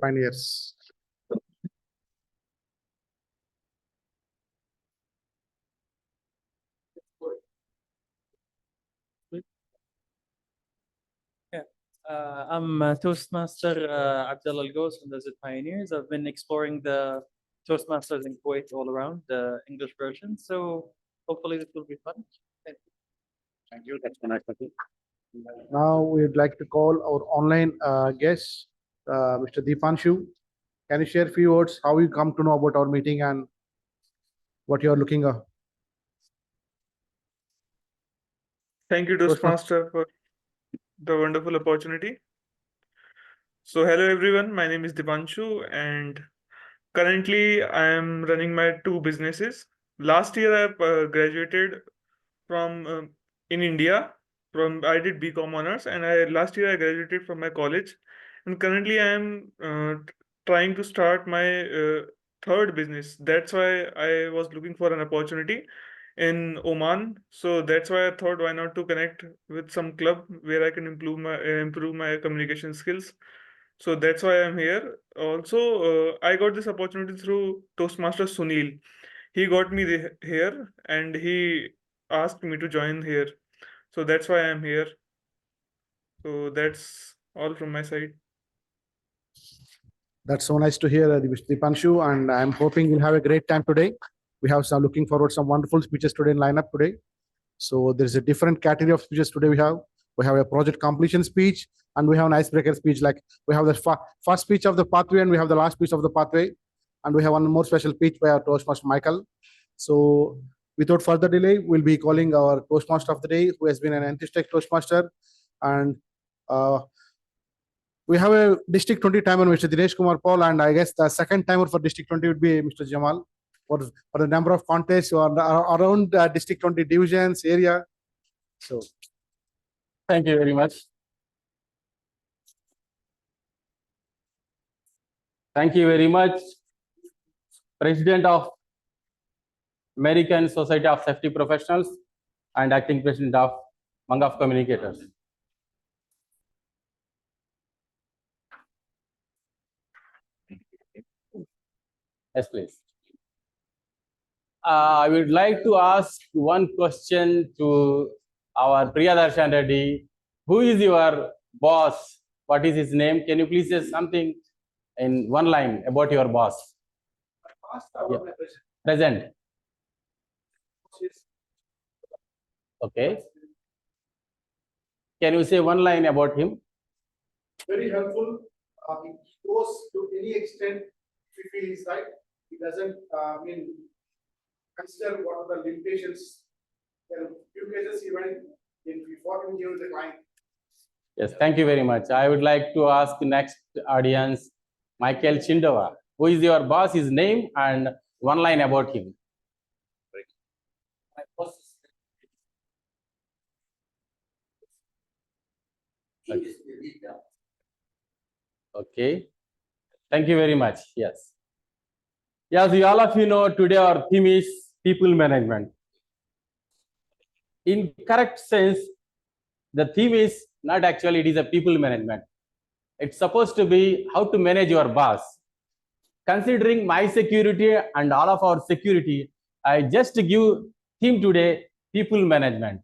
pioneers. I'm Toastmaster Abdullah Al-Ghosh from the Z Pioneers. I've been exploring the Toastmasters in Kuwait all around, the English version. So hopefully this will be fun. Thank you. That's nice. Now we'd like to call our online guest, Mr. Deepanshu. Can you share a few words how you come to know about our meeting and what you are looking at? Thank you, Toastmaster, for the wonderful opportunity. So, hello everyone. My name is Dipanshu, and currently I am running my two businesses. Last year I graduated from in India. I did BCom honors, and last year I graduated from my college, and currently I am trying to start my third business. That's why I was looking for an opportunity in Oman. So that's why I thought, why not to connect with some club where I can improve my communication skills. So that's why I'm here. Also, I got this opportunity through Toastmaster Sunil. He got me here, and he asked me to join here. So that's why I'm here. So that's all from my side. That's so nice to hear, Deepanshu, and I'm hoping you'll have a great time today. We have some looking forward some wonderful speeches today in lineup today. So there's a different category of speeches today. We have a project completion speech, and we have an icebreaker speech. Like we have the first speech of the pathway, and we have the last speech of the pathway, and we have one more special speech by our Toastmaster Michael. So without further delay, we'll be calling our Toastmaster of the day, who has been an anti-tech Toastmaster, and we have a District 20 timer, Mr. Dinesh Kumar Paul, and I guess the second timer for District 20 would be Mr. Jamal for the number of contests around District 20 divisions area. So, thank you very much. Thank you very much, President of American Society of Safety Professionals and Acting President of Mangaf Communicators. Yes, please. I would like to ask one question to our Priyadarshan Reddy. Who is your boss? What is his name? Can you please say something in one line about your boss? Yeah. Present. Okay. Can you say one line about him? Very helpful. He goes to any extent if he feels right. He doesn't consider what are the limitations. In few cases, even in before he gives the client. Yes, thank you very much. I would like to ask next audience, Michael Chindova. Who is your boss? His name and one line about him. Okay. Thank you very much. Yes. Yes, all of you know, today our theme is people management. In correct sense, the theme is not actually, it is a people management. It's supposed to be how to manage your boss. Considering my security and all of our security, I just give theme today, people management.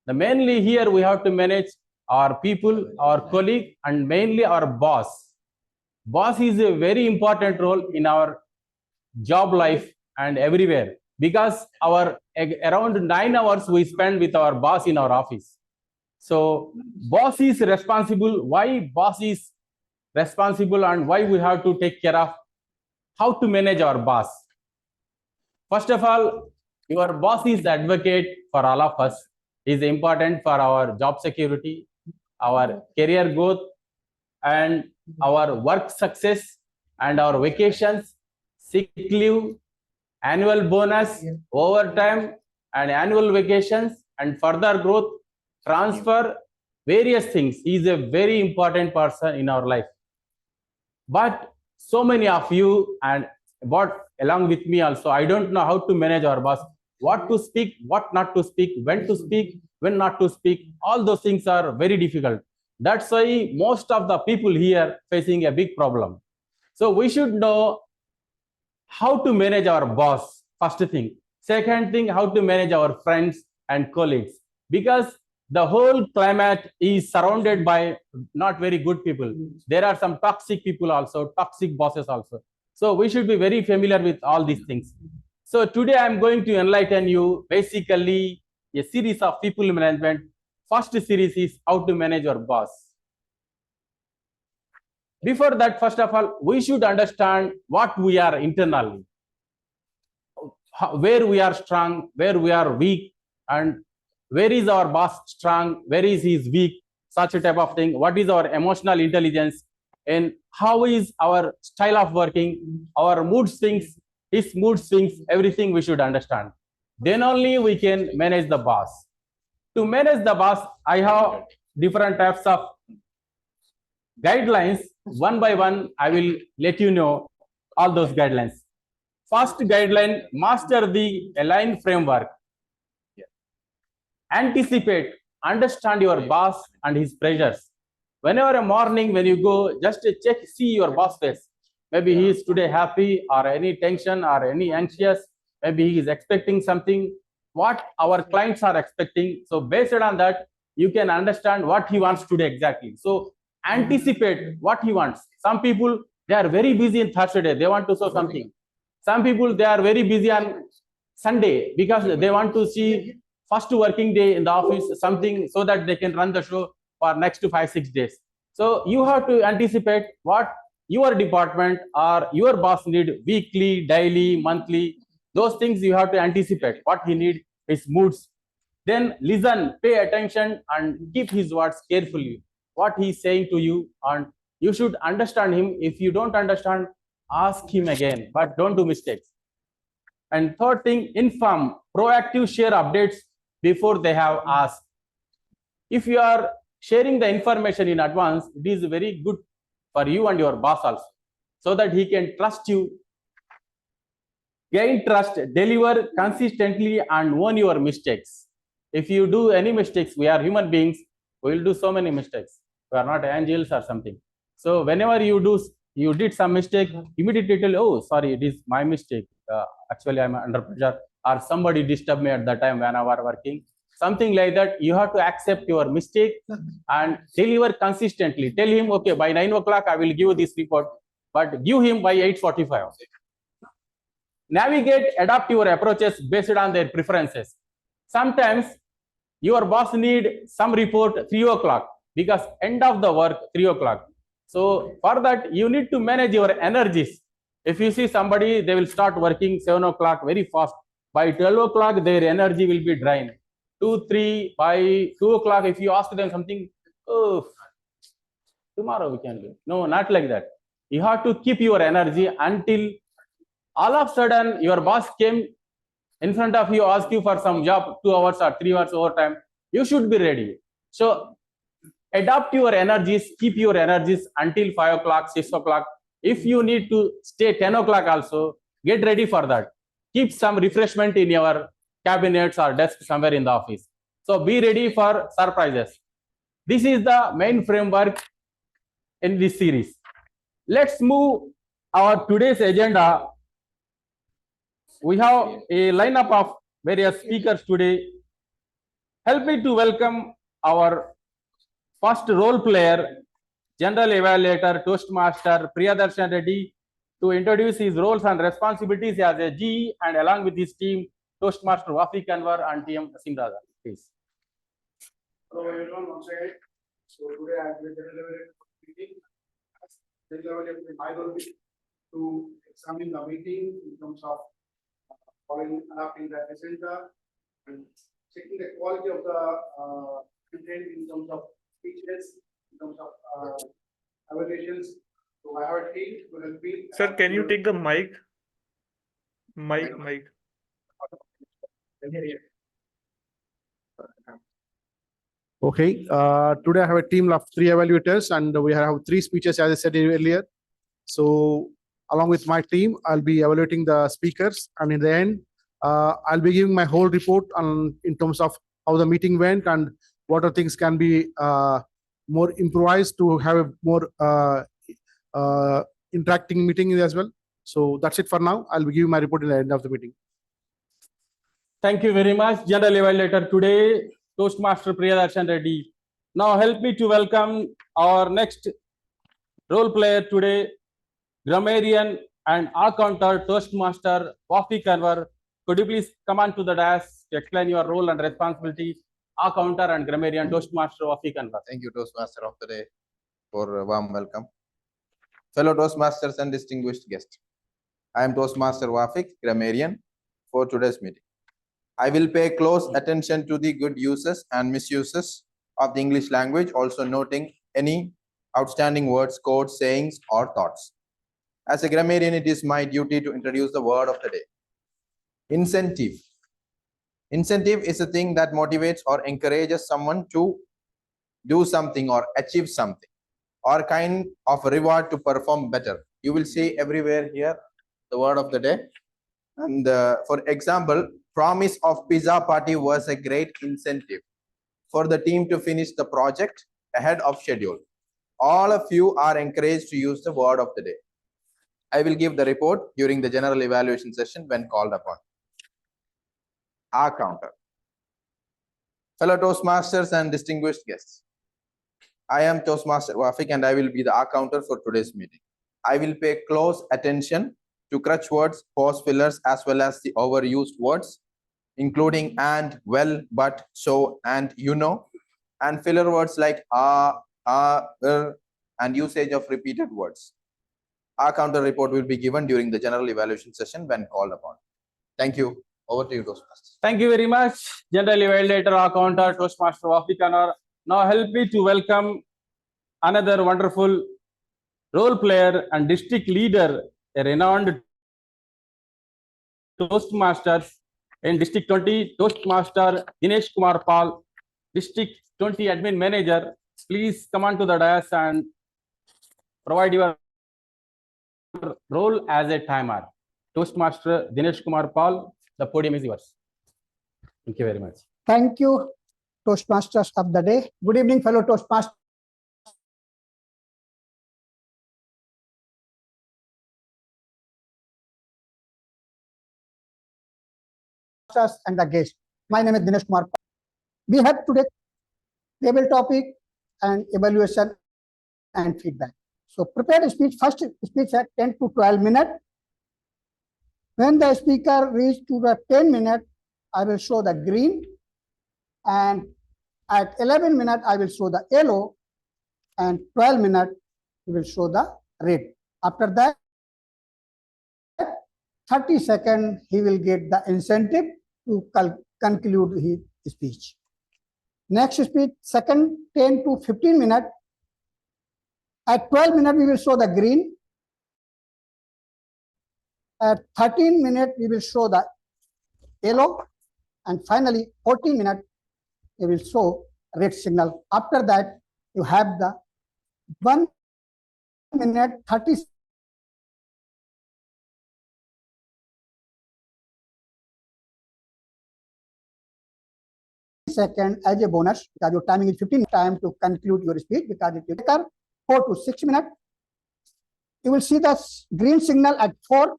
The mainly here we have to manage our people, our colleague, and mainly our boss. Boss is a very important role in our job life and everywhere, because our around 9 hours we spend with our boss in our office. So boss is responsible. Why boss is responsible and why we have to take care of how to manage our boss? First of all, your boss is the advocate for all of us. He is important for our job security, our career growth, and our work success, and our vacations, sick leave, annual bonus, overtime, and annual vacations, and further growth, transfer, various things. He is a very important person in our life. But so many of you, and along with me also, I don't know how to manage our boss. What to speak, what not to speak, when to speak, when not to speak. All those things are very difficult. That's why most of the people here facing a big problem. So we should know how to manage our boss, first thing. Second thing, how to manage our friends and colleagues. Because the whole climate is surrounded by not very good people. There are some toxic people also, toxic bosses also. So we should be very familiar with all these things. So today I'm going to enlighten you basically a series of people management. First series is how to manage your boss. Before that, first of all, we should understand what we are internally, where we are strong, where we are weak, and where is our boss strong, where is he weak, such a type of thing. What is our emotional intelligence, and how is our style of working, our mood swings, his mood swings, everything we should understand. Then only we can manage the boss. To manage the boss, I have different types of guidelines. One by one, I will let you know all those guidelines. First guideline, master the align framework. Anticipate, understand your boss and his pressures. Whenever a morning when you go, just check, see your boss face. Maybe he is today happy or any tension or any anxious. Maybe he is expecting something, what our clients are expecting. So based on that, you can understand what he wants today exactly. So anticipate what he wants. Some people, they are very busy in Thursday, they want to show something. Some people, they are very busy on Sunday because they want to see first working day in the office, something so that they can run the show for next 5-6 days. So you have to anticipate what your department or your boss need weekly, daily, monthly. Those things you have to anticipate what he need, his moods. Then listen, pay attention and keep his words carefully. What he's saying to you, and you should understand him. If you don't understand, ask him again, but don't do mistakes. And third thing, inform, proactive, share updates before they have asked. If you are sharing the information in advance, it is very good for you and your boss also, so that he can trust you. Gain trust, deliver consistently, and own your mistakes. If you do any mistakes, we are human beings, we will do so many mistakes. We are not angels or something. So whenever you did some mistake, immediately tell, oh, sorry, it is my mistake. Actually, I'm under pressure, or somebody disturbed me at the time when I was working. Something like that. You have to accept your mistake and deliver consistently. Tell him, okay, by 9 o'clock, I will give this report, but give him by 8:45. Navigate, adapt your approaches based on their preferences. Sometimes your boss need some report 3 o'clock because end of the work 3 o'clock. So for that, you need to manage your energies. If you see somebody, they will start working 7 o'clock very fast. By 12 o'clock, their energy will be drained. 2, 3, by 2 o'clock, if you ask them something, oh, tomorrow we can do. No, not like that. You have to keep your energy until all of a sudden your boss came in front of you, ask you for some job, 2 hours or 3 hours overtime. You should be ready. So adapt your energies, keep your energies until 5 o'clock, 6 o'clock. If you need to stay 10 o'clock also, get ready for that. Keep some refreshment in your cabinets or desk somewhere in the office. So be ready for surprises. This is the main framework in this series. Let's move our today's agenda. We have a lineup of various speakers today. Help me to welcome our first role player, General Evaluator, Toastmaster, Priyadarshan Reddy, to introduce his roles and responsibilities as a GE and along with his team, Toastmaster Wafi Kanwar and TM Simraza. Please. Hello everyone, once again. So today I am meeting. My role is to examine the meeting in terms of following, adapting the agenda and checking the quality of the content in terms of speeches, in terms of evaluations. So I have a team to help me. Sir, can you take the mic? Mic. Okay, today I have a team of 3 evaluators and we have 3 speeches as I said earlier. So along with my team, I'll be evaluating the speakers and in the end, I'll be giving my whole report on in terms of how the meeting went and what are things can be more improvised to have a more interacting meeting as well. So that's it for now. I'll give you my report at the end of the meeting. Thank you very much, General Evaluator today, Toastmaster Priyadarshan Reddy. Now help me to welcome our next role player today, grammarian and accountant Toastmaster Wafi Kanwar. Could you please come on to the dais to explain your role and responsibility, accountant and grammarian Toastmaster Wafi Kanwar. Thank you, Toastmaster of the day, for a warm welcome. Fellow Toastmasters and distinguished guests, I am Toastmaster Wafik, grammarian, for today's meeting. I will pay close attention to the good uses and misuses of the English language, also noting any outstanding words, quotes, sayings, or thoughts. As a grammarian, it is my duty to introduce the word of the day. Incentive. Incentive is a thing that motivates or encourages someone to do something or achieve something, or kind of reward to perform better. You will see everywhere here the word of the day. And for example, promise of pizza party was a great incentive for the team to finish the project ahead of schedule. All of you are encouraged to use the word of the day. I will give the report during the general evaluation session when called upon. Accountant. Fellow Toastmasters and distinguished guests, I am Toastmaster Wafik and I will be the accountant for today's meeting. I will pay close attention to crutch words, pause fillers, as well as the overused words, including and, well, but, so, and, you know, and filler words like and usage of repeated words. Our counter report will be given during the general evaluation session when called upon. Thank you. Over to you, Toastmasters. Thank you very much, General Evaluator, accountant Toastmaster Wafi Kanwar. Now help me to welcome another wonderful role player and district leader, a renowned Toastmasters in District 20, Toastmaster Dinesh Kumar Pal, District 20 Admin Manager. Please come on to the dais and provide your role as a timer. Toastmaster Dinesh Kumar Pal, the podium is yours. Thank you very much. Thank you, Toastmasters of the day. Good evening, fellow Toastmasters and the guests. My name is Dinesh Kumar. We have today table topic and evaluation and feedback. So prepared speech, first speech at 10 to 12 minutes. When the speaker reaches to the 10 minutes, I will show the green, and at 11 minutes, I will show the yellow, and 12 minutes, we will show the red. After that, 30 seconds, he will get the incentive to conclude his speech. Next speech, second 10 to 15 minutes. At 12 minutes, we will show the green. At 13 minutes, we will show the yellow. And finally, 14 minutes, we will show red signal. After that, you have the 1 minute 30 seconds as a bonus, because your timing is 15 time to conclude your speech, because it will take 4 to 6 minutes. You will see the green signal at 4,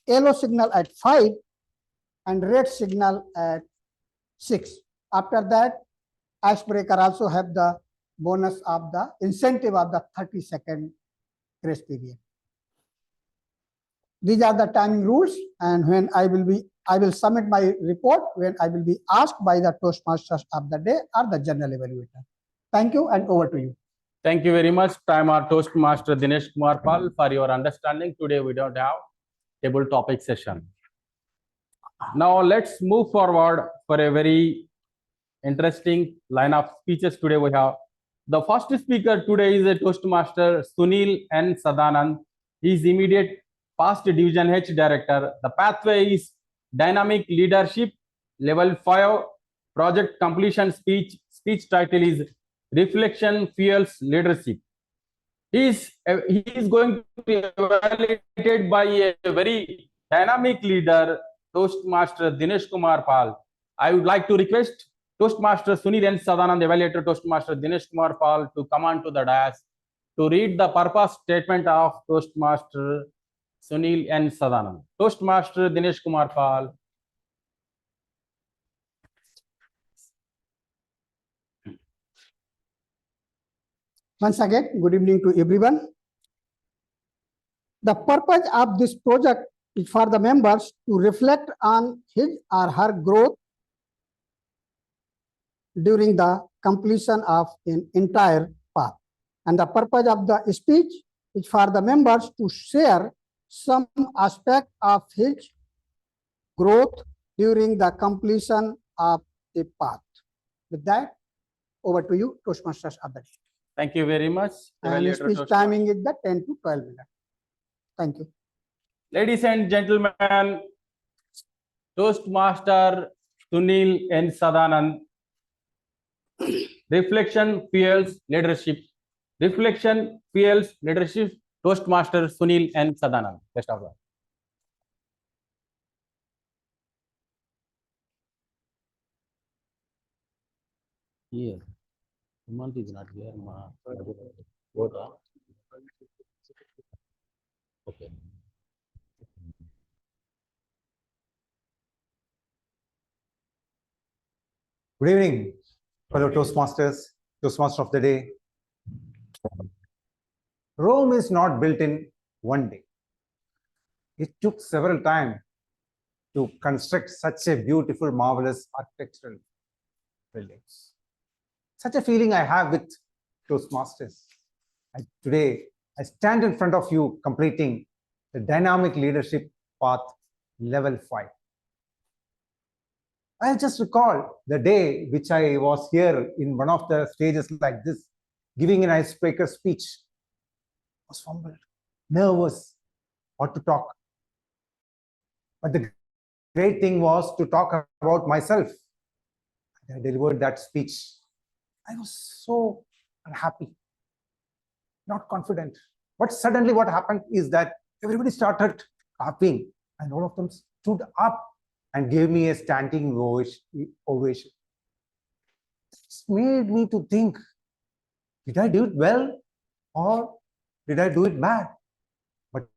yellow signal at 5, and red signal at 6. After that, icebreaker also have the bonus of the incentive of the 30-second grace period. These are the timing rules, and when I will submit my report when I will be asked by the Toastmasters of the day or the general evaluator. Thank you, and over to you. Thank you very much, Timer Toastmaster Dinesh Kumar Pal, for your understanding. Today we don't have table topic session. Now let's move forward for a very interesting line of speeches. Today we have the first speaker today is a Toastmaster Sunil N. Sadanand. He is immediate past Division H Director. The pathway is Dynamic Leadership, Level 5, Project Completion Speech. Speech title is Reflection Fuels Leadership. He is going to be evaluated by a very dynamic leader, Toastmaster Dinesh Kumar Pal. I would like to request Toastmaster Sunil N. Sadanand, evaluator Toastmaster Dinesh Kumar Pal, to come on to the dais to read the purpose statement of Toastmaster Sunil N. Sadanand. Toastmaster Dinesh Kumar Pal. Once again, good evening to everyone. The purpose of this project is for the members to reflect on his or her growth during the completion of an entire path. And the purpose of the speech is for the members to share some aspect of his growth during the completion of a path. With that, over to you, Toastmasters of the day. Thank you very much. And Evaluator speech Toastmaster. timing is the 10 to 12 minutes. Thank you. Ladies and gentlemen, Toastmaster Sunil N. Sadanand. Reflection fuels leadership. Reflection fuels leadership. Toastmaster Sunil N. Sadanand. Best of luck. Here, Hemant is not here. Okay. Good evening, fellow Toastmasters, Toastmaster of the day. Rome is not built in one day. It took several times to construct such a beautiful, marvelous architectural buildings. Such a feeling I have with Toastmasters. Today, I stand in front of you completing the dynamic leadership path level 5. I just recall the day which I was here in one of the stages like this, giving an icebreaker speech. I was fumbled, nervous, what to talk. But the great thing was to talk about myself. I delivered that speech. I was so unhappy, not confident. But suddenly what happened is that everybody started clapping and all of them stood up and gave me a standing ovation. It's made me to think, did I do it well or did I do it bad? But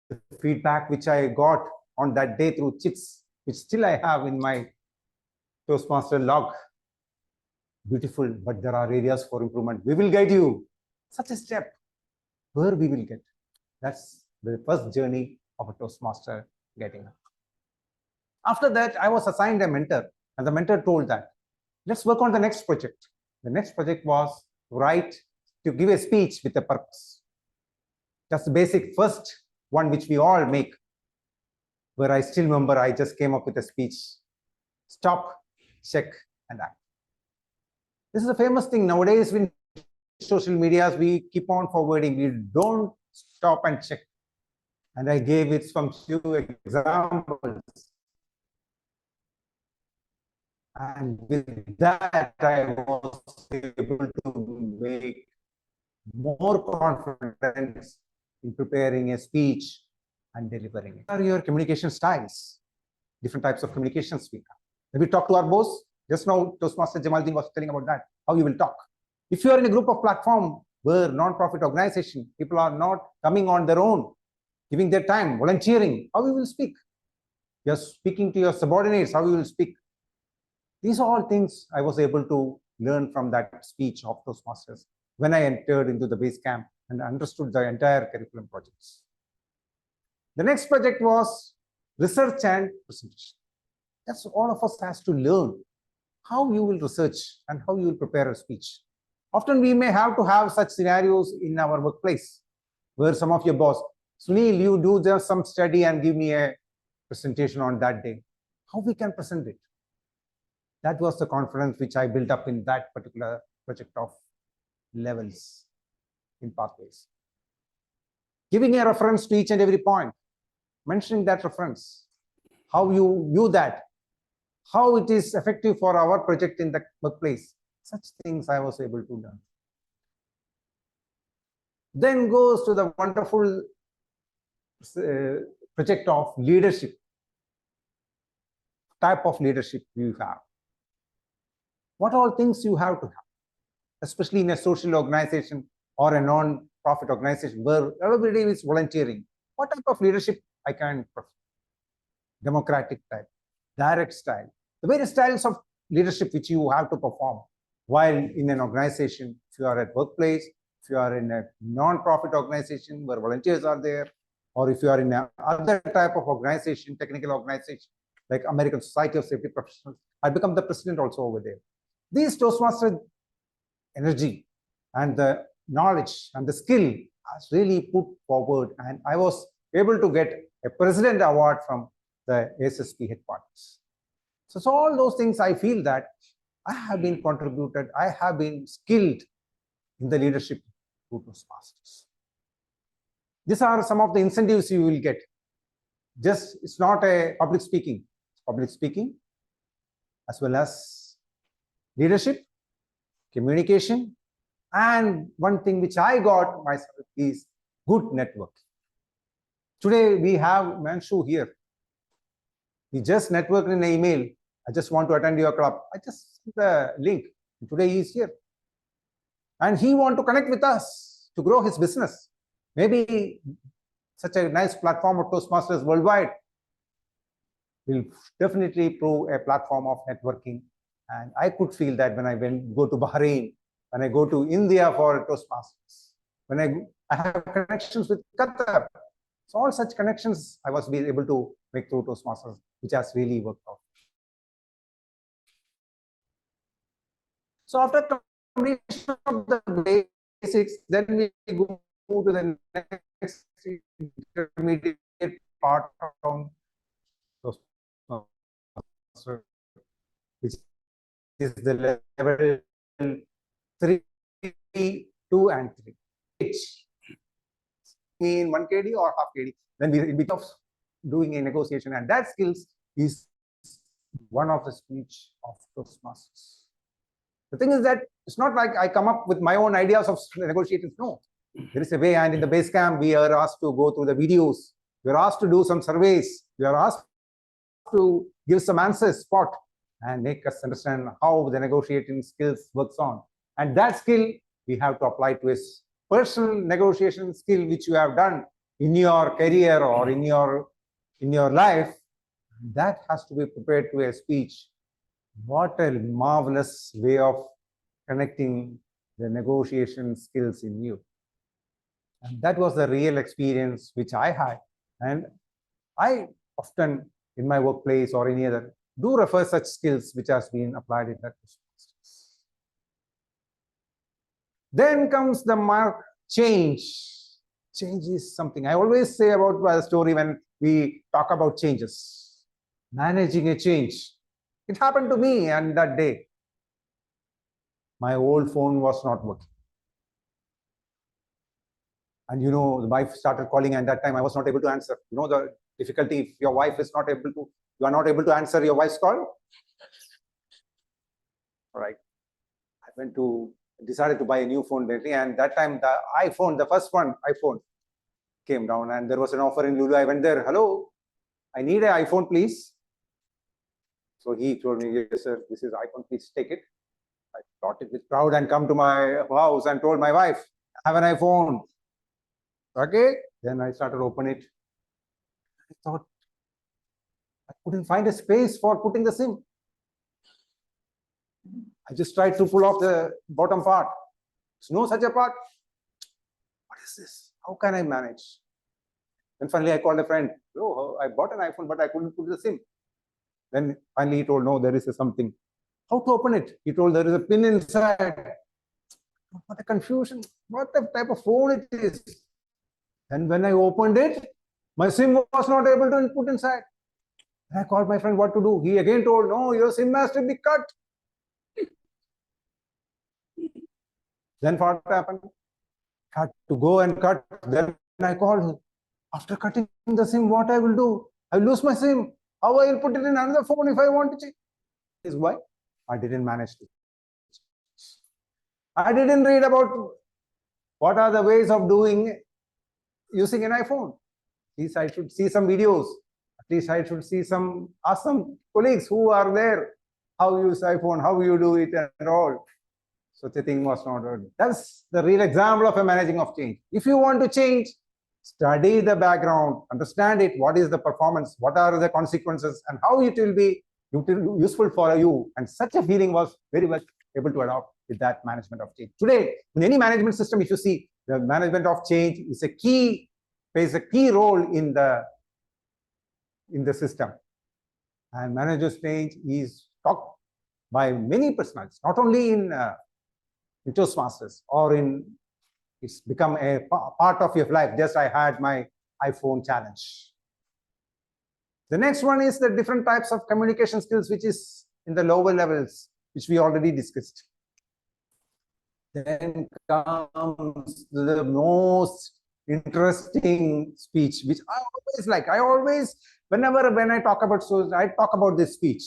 the feedback which I got on that day through chits, which still I have in my Toastmaster log, beautiful, but there are areas for improvement. We will guide you. Such a step where we will get. That's the first journey of a Toastmaster getting up. After that, I was assigned a mentor, and the mentor told that, let's work on the next project. The next project was to give a speech with a purpose. That's the basic first one which we all make, where I still remember I just came up with a speech. Stop, check, and act. This is a famous thing nowadays in social medias. We keep on forwarding. We don't stop and check. And I gave it some few examples. And with that, I was able to make more confidence in preparing a speech and delivering it. What are your communication styles? Different types of communications we have. Maybe talk to our boss. Just now, Toastmaster Jamaluddin was telling about that, how you will talk. If you are in a group of platform where non-profit organization, people are not coming on their own, giving their time, volunteering, how you will speak? You're speaking to your subordinates, how you will speak? These are all things I was able to learn from that speech of Toastmasters when I entered into the base camp and understood the entire curriculum projects. The next project was research and presentation. That's all of us has to learn how you will research and how you will prepare a speech. Often we may have to have such scenarios in our workplace where some of your boss, Sunil, you do just some study and give me a presentation on that day. How we can present it? That was the confidence which I built up in that particular project of levels in pathways. Giving a reference to each and every point, mentioning that reference, how you view that, how it is effective for our project in the workplace. Such things I was able to learn. Then goes to the wonderful project of leadership, type of leadership you have. What all things you have to have. especially in a social organization or a non-profit organization where everybody is volunteering. What type of leadership I can prefer? Democratic type, direct style, the various styles of leadership which you have to perform while in an organization. If you are at workplace, if you are in a non-profit organization where volunteers are there, or if you are in a other type of organization, technical organization, like American Society of Safety Professionals, I become the president also over there. These Toastmaster energy and the knowledge and the skill has really put forward, and I was able to get a president award from the ASSP headquarters. So all those things, I feel that I have been contributed, I have been skilled in the leadership through Toastmasters. These are some of the incentives you will get. Just, it's not a public speaking, it's public speaking as well as leadership, communication, and one thing which I got myself is good network. Today we have Manshu here. He just networked in an email. I just want to attend your club. I just sent the link. Today he is here. And he wants to connect with us to grow his business. Maybe such a nice platform of Toastmasters worldwide will definitely prove a platform of networking. And I could feel that when I go to Bahrain, when I go to India for Toastmasters, when I have connections with Qatar. So all such connections I was able to make through Toastmasters, which has really worked out. So after completion of the basics, then we go to the next intermediate part of Toastmasters, which is the level 3, 2, and 3. In 1 KD or half KD, then we become doing a negotiation, and that skills is one of the speech of Toastmasters. The thing is that it's not like I come up with my own ideas of negotiations. No, there is a way, and in the base camp, we are asked to go through the videos. We are asked to do some surveys. We are asked to give some answers, spot, and make us understand how the negotiating skills works on. And that skill we have to apply to a personal negotiation skill which you have done in your career or in your life. That has to be prepared to a speech. What a marvelous way of connecting the negotiation skills in you. And that was the real experience which I had. And I often in my workplace or any other do refer such skills which has been applied in that. Then comes the mark change. Change is something I always say about the story when we talk about changes. Managing a change. It happened to me, and that day, my old phone was not working. And the wife started calling, and that time I was not able to answer. The difficulty if your wife is not able to, you are not able to answer your wife's call. All right. I decided to buy a new phone lately, and that time the iPhone, the first one, iPhone, came down, and there was an offer in Lulu. I went there. Hello, I need an iPhone, please. So he told me, yes, sir, this is iPhone, please take it. I got it with proud and come to my house and told my wife, I have an iPhone. Okay, then I started opening it. I thought, I couldn't find a space for putting the SIM. I just tried to pull off the bottom part. There's no such a part. What is this? How can I manage? Then finally I called a friend. Oh, I bought an iPhone, but I couldn't put the SIM. Then finally he told, no, there is something. How to open it? He told there is a pin inside. What a confusion. What type of phone it is? And when I opened it, my SIM was not able to put inside. And I called my friend what to do. He again told, no, your SIM has to be cut. Then what happened? Had to go and cut. Then I called him. After cutting the SIM, what I will do? I will lose my SIM. How I will put it in another phone if I want to change? Is why I didn't manage to. I didn't read about what are the ways of using an iPhone. At least I should see some videos. At least I should ask some colleagues who are there, how you use iPhone, how you do it and all. Such a thing was not done. That's the real example of a managing of change. If you want to change, study the background, understand it, what is the performance, what are the consequences, and how it will be useful for you. And such a feeling was very much able to adopt with that management of change. Today, in any management system, if you see, the management of change is a key, plays a key role in the system. And managers change is taught by many personalities, not only in Toastmasters or in, it's become a part of your life. Just I had my iPhone challenge. The next one is the different types of communication skills, which is in the lower levels, which we already discussed. Then comes the most interesting speech, which I always like. I always, when I talk about, so I talk about this speech.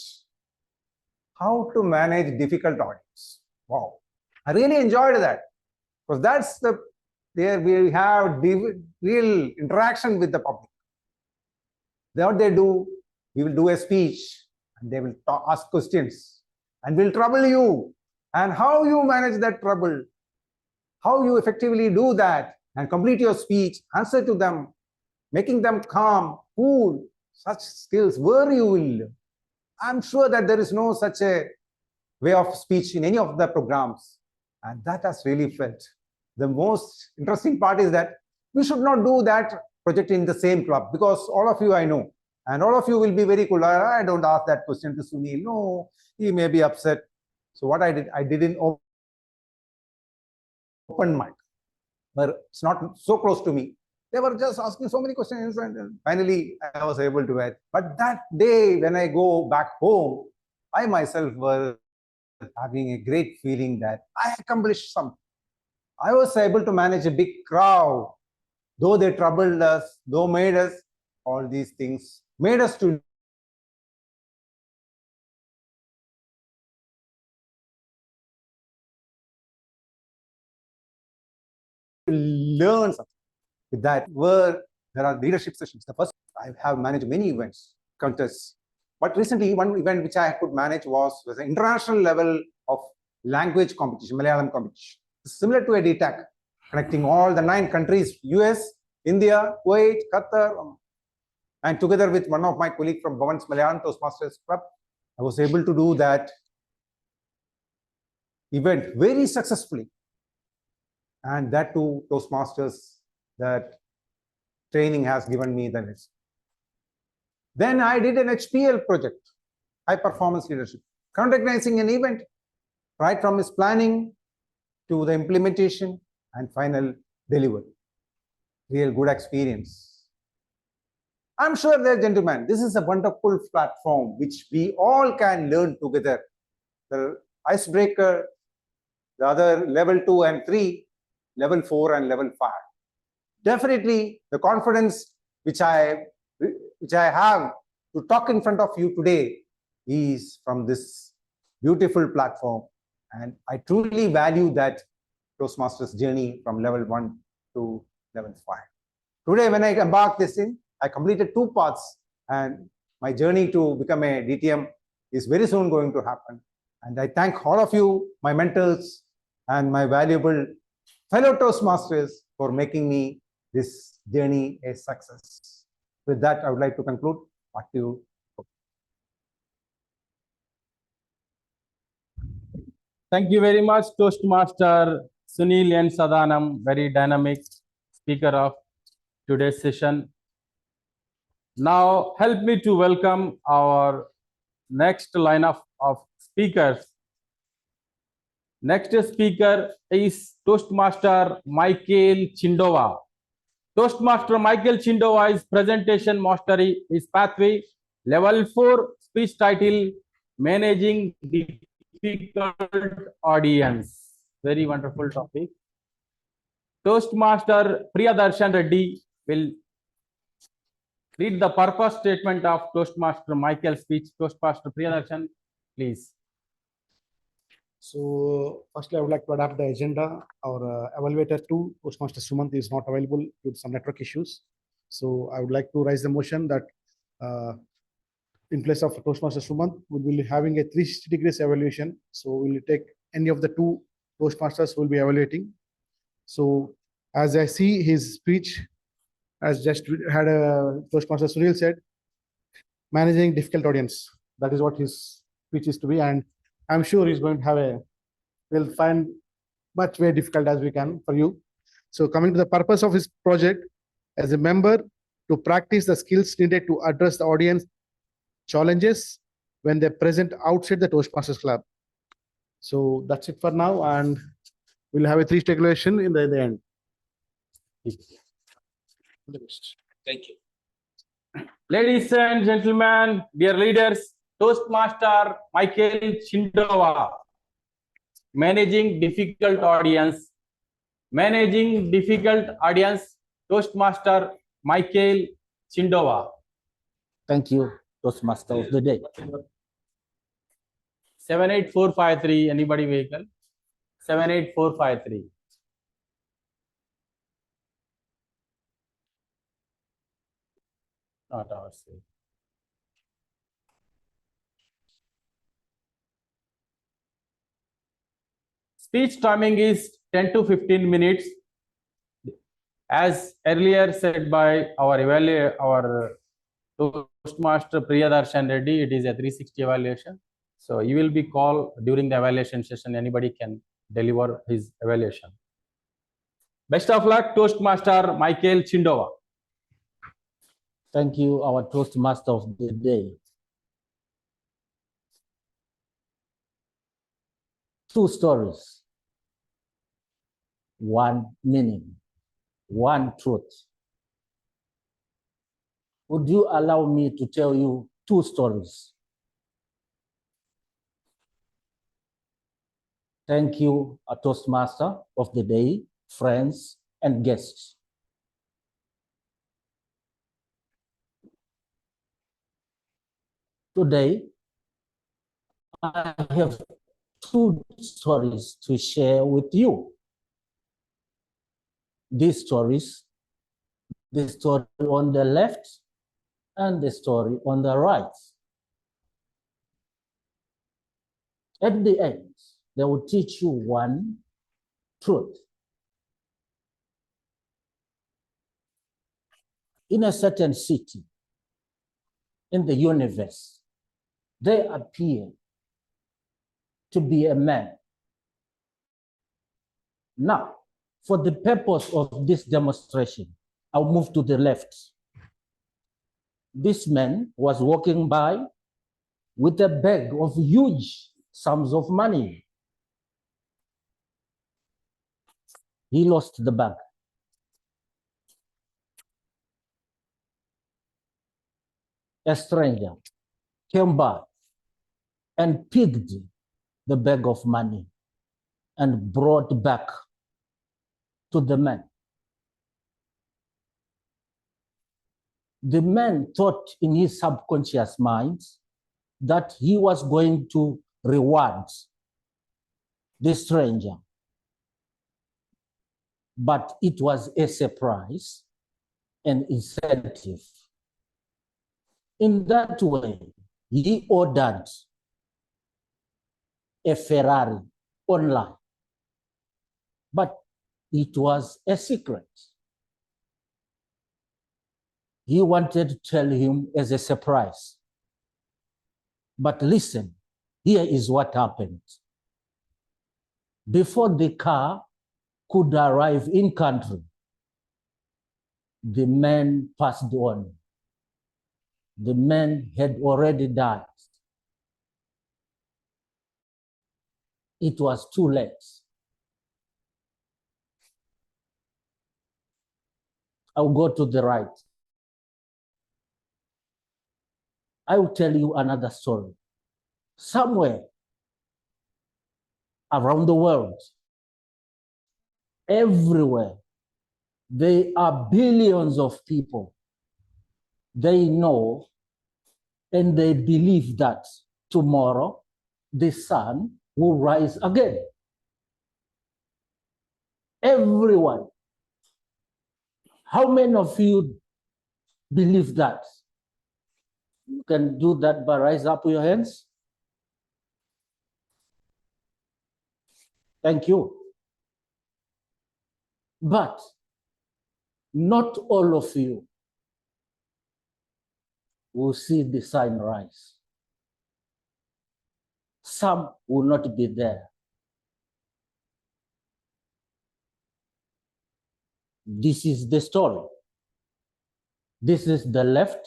How to manage difficult audience. Wow. I really enjoyed that, because that's there we have real interaction with the public. What they do, we will do a speech and they will ask questions and will trouble you. And how you manage that trouble, how you effectively do that and complete your speech, answer to them, making them calm, cool, such skills, where you will live. I'm sure that there is no such a way of speech in any of the programs. And that has really felt. The most interesting part is that we should not do that project in the same club, because all of you I know, and all of you will be very cool. I don't ask that question to Sunil. No, he may be upset. So what I did in open mic, but it's not so close to me. They were just asking so many questions, and finally I was able to add. But that day, when I go back home, I myself was having a great feeling that I accomplished something. I was able to manage a big crowd, though they troubled us, though made us, all these things made us to learn something. With that, where there are leadership sessions. The first, I have managed many events, contests. But recently, one event which I could manage was an international level of language competition, Malayalam competition. Similar to a DTAC, connecting all the 9 countries, US, India, Kuwait, Qatar, and together with one of my colleagues from Bhavan's Malayalam Toastmasters Club, I was able to do that event very successfully. And that too, Toastmasters, that training has given me the lesson. Then I did an HPL project, high performance leadership, recognizing an event right from its planning to the implementation and final delivery. Real good experience. I'm sure there, gentlemen, this is a wonderful platform which we all can learn together. The icebreaker, the other level 2 and 3, level 4 and level 5. Definitely the confidence which I have to talk in front of you today is from this beautiful platform. And I truly value that Toastmasters journey from level 1 to level 5. Today, when I embarked this in, I completed 2 parts, and my journey to become a DTM is very soon going to happen. And I thank all of you, my mentors, and my valuable fellow Toastmasters for making me this journey a success. With that, I would like to conclude. Back to you. Thank you very much, Toastmaster Sunil N. Sadanam, very dynamic speaker of today's session. Now, help me to welcome our next lineup of speakers. Next speaker is Toastmaster Michael Chindova. Toastmaster Michael Chindova's presentation mastery is pathway level 4 speech title managing difficult audience. Very wonderful topic. Toastmaster Priyadarshan Reddy will read the purpose statement of Toastmaster Michael's speech. Toastmaster Priyadarshan, please. So firstly, I would like to adapt the agenda. Our evaluator 2, Toastmaster Sumant, is not available due to some network issues. So I would like to raise the motion that in place of Toastmaster Sumant, we will be having a 360 degrees evaluation. So we will take any of the 2 Toastmasters will be evaluating. So as I see his speech, as just had a Toastmaster Sunil said, managing difficult audience. That is what his speech is to be, and I'm sure he's going to have we'll find much very difficult as we can for you. So coming to the purpose of his project, as a member, to practice the skills needed to address the audience challenges when they're present outside the Toastmasters Club. So that's it for now, and we'll have a three-stage evaluation in the end. Thank you. Ladies and gentlemen, dear leaders, Toastmaster Michael Chindova, managing difficult audience. Managing difficult audience, Toastmaster Michael Chindova. Thank you, Toastmaster of the day. 78453, anybody vehicle? 78453. Not ours. Speech timing is 10 to 15 minutes. As earlier said by our Toastmaster Priyadarshan Reddy, it is a 360 evaluation. So you will be called during the evaluation session. Anybody can deliver his evaluation. Best of luck, Toastmaster Michael Chindova. Thank you, our Toastmaster of the day. Two stories, one meaning, one truth. Would you allow me to tell you two stories? Thank you, a Toastmaster of the day, friends and guests. Today, I have two stories to share with you. These stories, the story on the left and the story on the right. At the end, they will teach you one truth. In a certain city, in the universe, there appear to be a man. Now, for the purpose of this demonstration, I'll move to the left. This man was walking by with a bag of huge sums of money. He lost the bag. A stranger came by and picked the bag of money and brought back to the man. The man thought in his subconscious mind that he was going to reward the stranger. But it was a surprise, an incentive. In that way, he ordered a Ferrari online, but it was a secret. He wanted to tell him as a surprise. But listen, here is what happened. Before the car could arrive in country, the man passed on. The man had already died. It was too late. I'll go to the right. I will tell you another story. Somewhere around the world, everywhere, there are billions of people. They know and they believe that tomorrow the sun will rise again. Everyone. How many of you believe that? You can do that by raise up your hands. Thank you. But not all of you will see the sun rise. Some will not be there. This is the story. This is the left,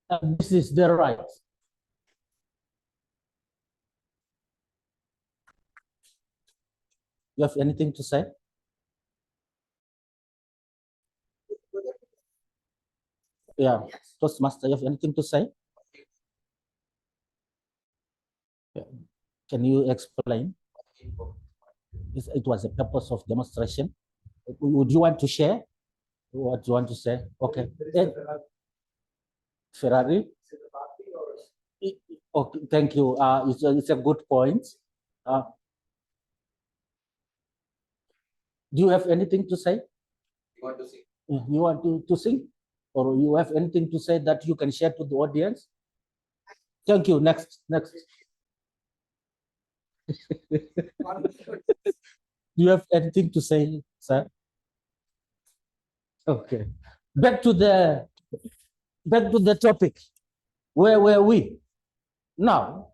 and this is the right. You have anything to say? Yeah, Toastmaster, you have anything to say? Yeah. Can you explain? It was a purpose of demonstration. Would you want to share? What do you want to say? Okay. Ferrari? Okay, thank you. It's a good point. Do you have anything to say? You want to see? You want to sing? Or you have anything to say that you can share to the audience? Thank you. Next. Do you have anything to say, sir? Okay. Back to the topic. Where were we? Now,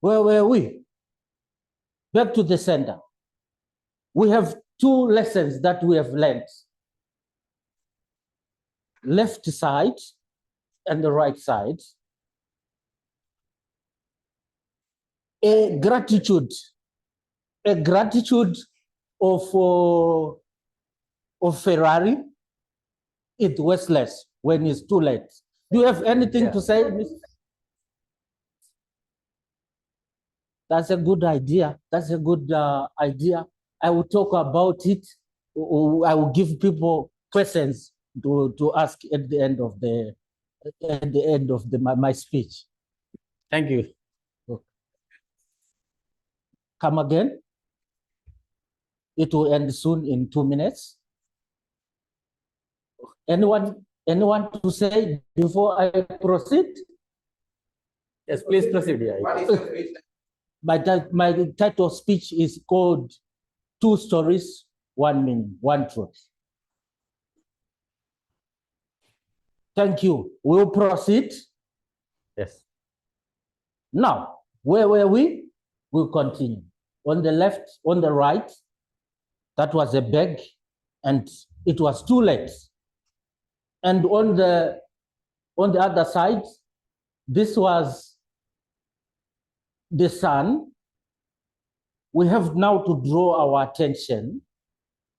where were we? Back to the center. We have two lessons that we have learned. Left side and the right side. A gratitude of Ferrari, it worthless when it's too late. Do you have anything to say? That's a good idea. That's a good idea. I will talk about it. I will give people questions to ask at the end of my speech. Thank you. Come again. It will end soon in 2 minutes. Anyone to say before I proceed? Yes, please proceed. What is your speech? My title of speech is called Two Stories, One Meaning, One Truth. Thank you. We'll proceed. Yes. Now, where were we? We'll continue. On the left, on the right, that was a beg, and it was too late. And on the other side, this was the sun. We have now to draw our attention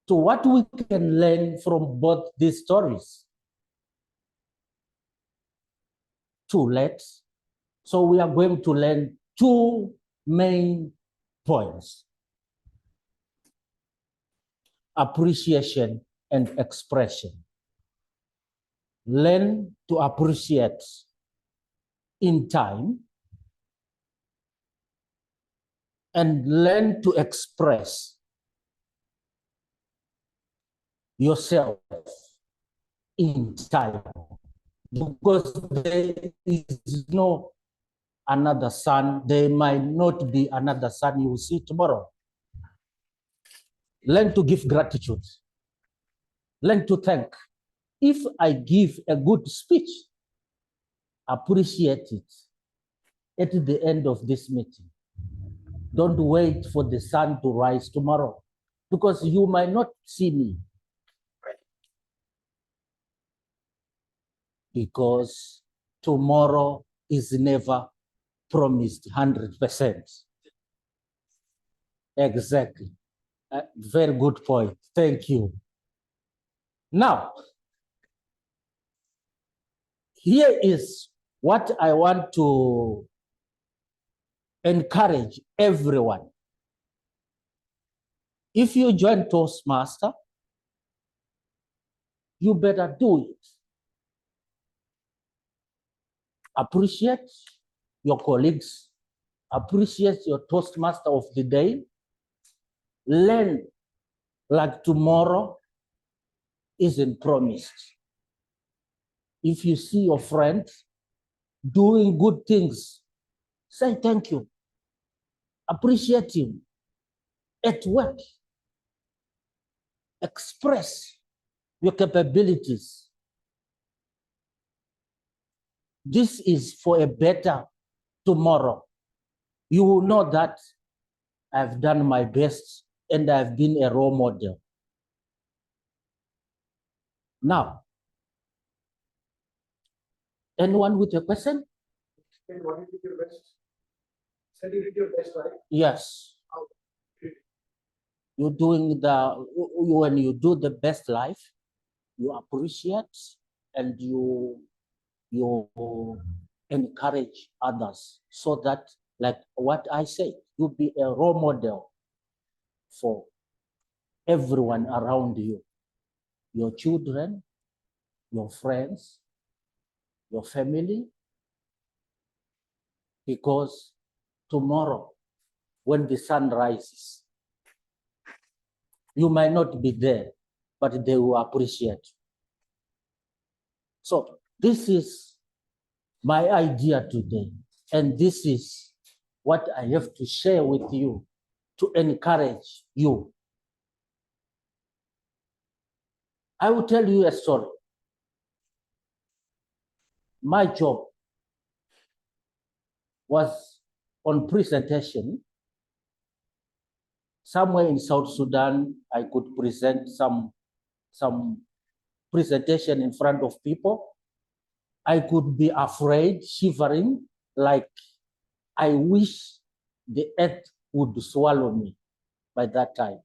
to what we can learn from both these stories. Too late. So we are going to learn two main points: appreciation and expression. Learn to appreciate in time and learn to express yourself in time, because there is no another sun. There might not be another sun you will see tomorrow. Learn to give gratitude. Learn to thank. If I give a good speech, appreciate it at the end of this meeting. Don't wait for the sun to rise tomorrow, because you might not see me. Because tomorrow is never promised 100%. Exactly. Very good point. Thank you. Now, here is what I want to encourage everyone. If you join Toastmaster, you better do it. Appreciate your colleagues, appreciate your Toastmaster of the day. Learn like tomorrow isn't promised. If you see your friends doing good things Say thank you. Appreciate him. At work, express your capabilities. This is for a better tomorrow. You will know that I've done my best and I've been a role model. Now, anyone with a question? What did you do your best? Said you did your best, right? Yes. You're doing when you do the best life, you appreciate and you encourage others so that, like what I said, you'll be a role model for everyone around you, your children, your friends, your family, because tomorrow when the sun rises, you might not be there, but they will appreciate. So this is my idea today, and this is what I have to share with you to encourage you. I will tell you a story. My job was on presentation. Somewhere in South Sudan, I could present some presentation in front of people. I could be afraid, shivering, like I wish the earth would swallow me by that time.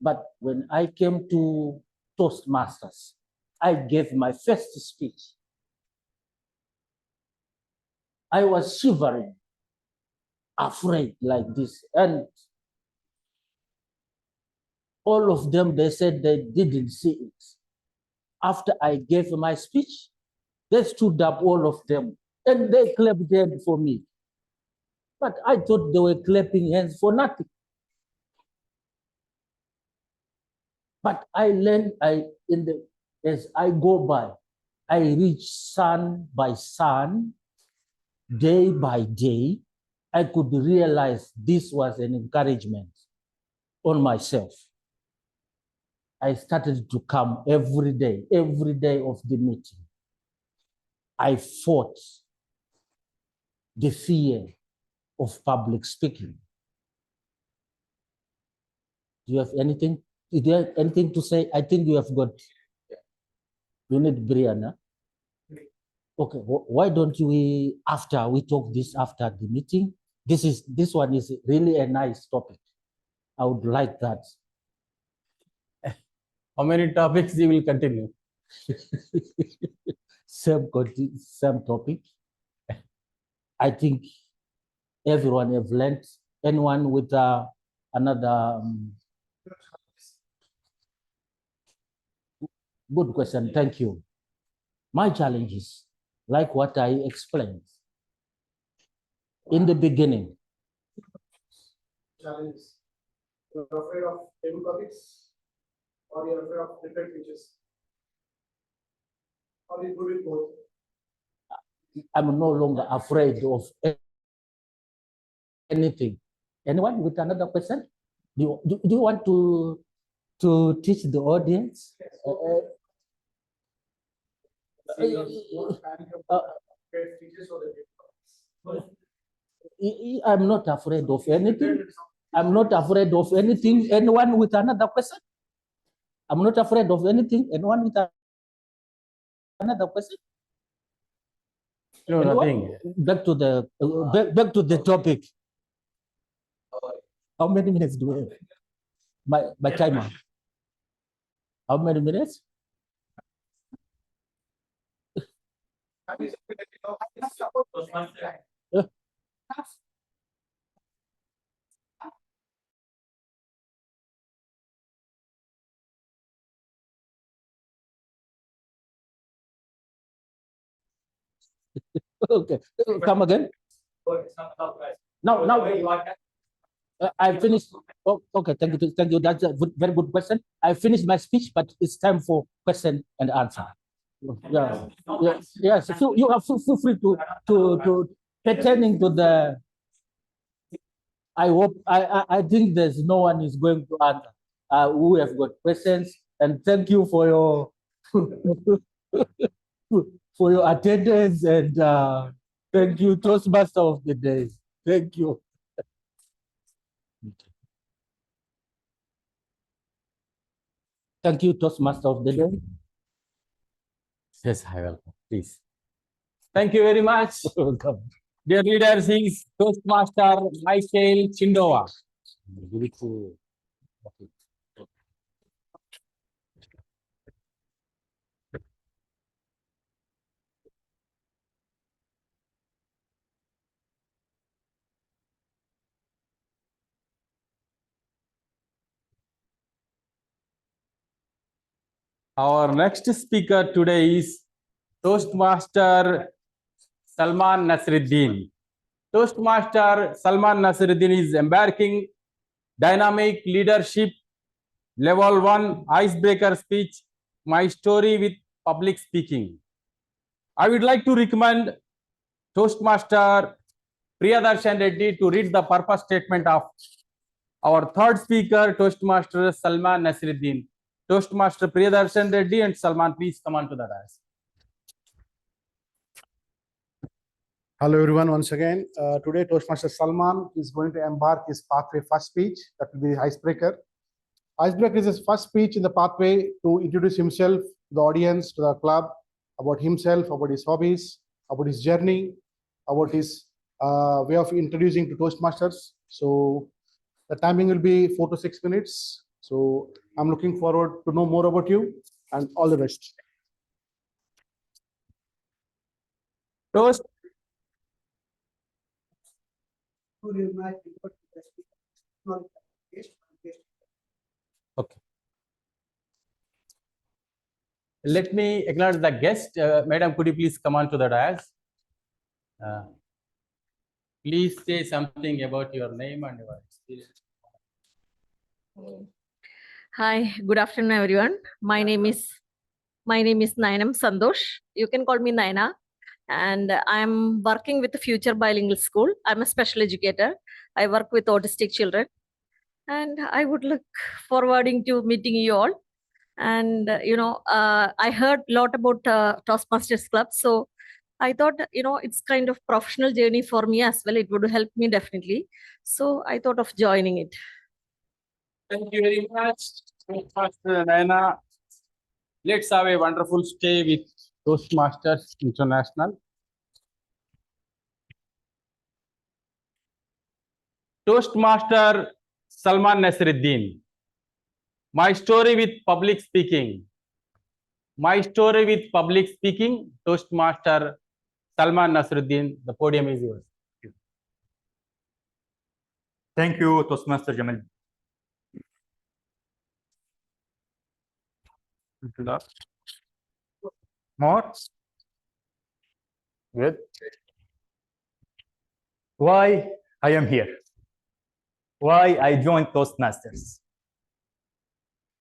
But when I came to Toastmasters, I gave my first speech. I was shivering, afraid like this. And all of them, they said they didn't see it. After I gave my speech, they stood up, all of them, and they clapped hands for me. But I thought they were clapping hands for nothing. But I learned, as I go by, I reach son by son, day by day, I could realize this was an encouragement on myself. I started to come every day of the meeting. I fought the fear of public speaking. Do you have anything? Is there anything to say? I think you have got. You need Brianna. Okay, why don't we, after we talk this after the meeting? This one is really a nice topic. I would like that. How many topics you will continue? Same topic. I think everyone have learned. Anyone with another good question? Thank you. My challenges, like what I explained in the beginning. Challenges. You're afraid of table topics, or you're afraid of different features? Or you good with both? I'm no longer afraid of anything. Anyone with another question? Do you want to teach the audience? I'm not afraid of anything. I'm not afraid of anything. Anyone with another question? I'm not afraid of anything. Anyone with another question? No, nothing. Back to the topic. How many minutes do we have? My timer. How many minutes? Okay, come again. Now, I finished. Oh, okay, thank you. That's a very good question. I finished my speech, but it's time for question and answer. Yeah. Yes. So you are feel free to pertaining to the, I think there's no one is going to answer. Who have got questions, and thank you for your for your attendance, and thank you, Toastmaster of the day. Thank you. Thank you, Toastmaster of the day. Yes, I will. Please. Thank you very much. Welcome. Dear leaders, he is Toastmaster Michael Chindoa. Give it to- okay. Our next speaker today is Toastmaster Salman Nasruddin. Toastmaster Salman Nasruddin is embarking dynamic leadership level 1 icebreaker speech, my story with public speaking. I would like to recommend Toastmaster Priyadarshan Reddy to read the purpose statement of our third speaker, Toastmaster Salman Nasruddin. Toastmaster Priyadarshan Reddy and Salman, please come on to the dais. Hello, everyone. Once again, today Toastmaster Salman is going to embark his pathway first speech. That will be the icebreaker. Icebreaker is his first speech in the pathway to introduce himself to the audience, to the club, about himself, about his hobbies, about his journey, about his way of introducing to Toastmasters. So the timing will be 4 to 6 minutes. So I'm looking forward to know more about you, and all the best. Toast. Okay. Let me acknowledge the guest. Madam, could you please come on to the dais? Please say something about your name and your experience. Hi, good afternoon, everyone. My name is Nainam Sandosh. You can call me Naina, and I'm working with the Future Bilingual School. I'm a special educator. I work with autistic children, and I would look forwarding to meeting you all. And I heard a lot about Toastmasters Club, so I thought it's kind of professional journey for me as well. It would help me definitely. So I thought of joining it. Thank you very much, Toastmaster Naina. Let's have a wonderful stay with Toastmasters International. Toastmaster Salman Nasruddin. My story with public speaking. My story with public speaking. Toastmaster Salman Nasruddin. The podium is yours. Thank you, Toastmaster Jamal. More? Good. Why I am here? Why I joined Toastmasters?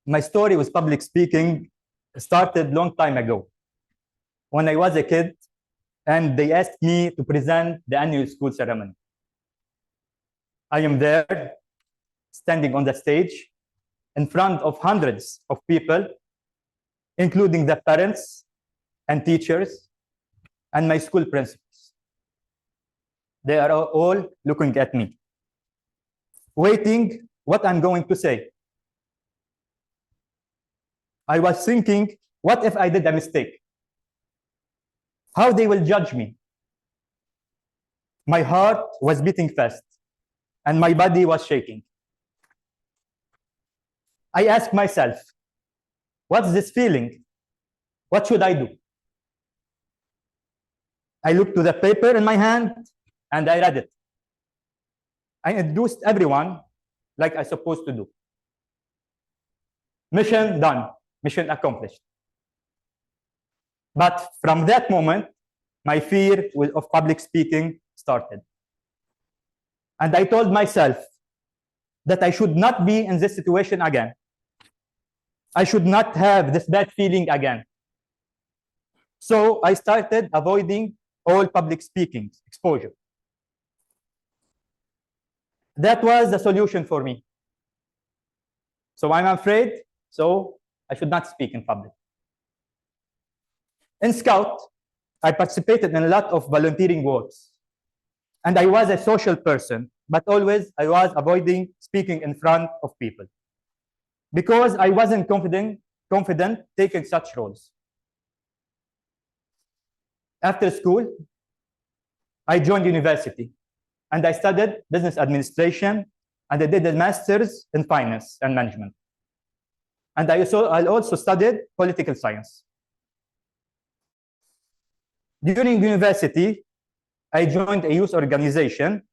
My story with public speaking started long time ago when I was a kid and they asked me to present the annual school ceremony. I am there standing on the stage in front of hundreds of people, including the parents and teachers and my school principals. They are all looking at me, waiting what I'm going to say. I was thinking, what if I did a mistake? How they will judge me? My heart was beating fast and my body was shaking. I asked myself, what's this feeling? What should I do? I looked to the paper in my hand and I read it. I introduced everyone like I supposed to do. Mission done, mission accomplished. But from that moment, my fear of public speaking started. And I told myself that I should not be in this situation again. I should not have this bad feeling again. So I started avoiding all public speaking exposure. That was the solution for me. So I'm afraid, so I should not speak in public. In Scout, I participated in a lot of volunteering works. And I was a social person, but always I was avoiding speaking in front of people because I wasn't confident taking such roles. After school, I joined university and I studied business administration and I did a master's in finance and management. And I also studied political science. During university, I joined a youth organization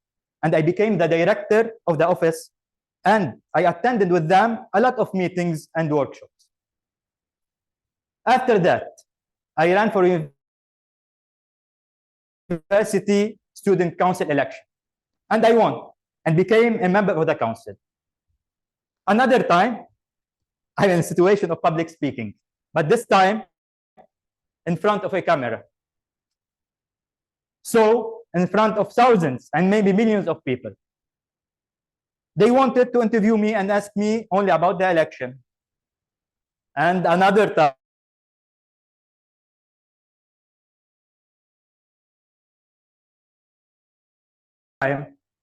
and I became the director of the office, and I attended with them a lot of meetings and workshops. After that, I ran for university student council election, and I won and became a member of the council. Another time, I'm in a situation of public speaking, but this time in front of a camera. So in front of thousands and maybe millions of people. They wanted to interview me and ask me only about the election. And another time,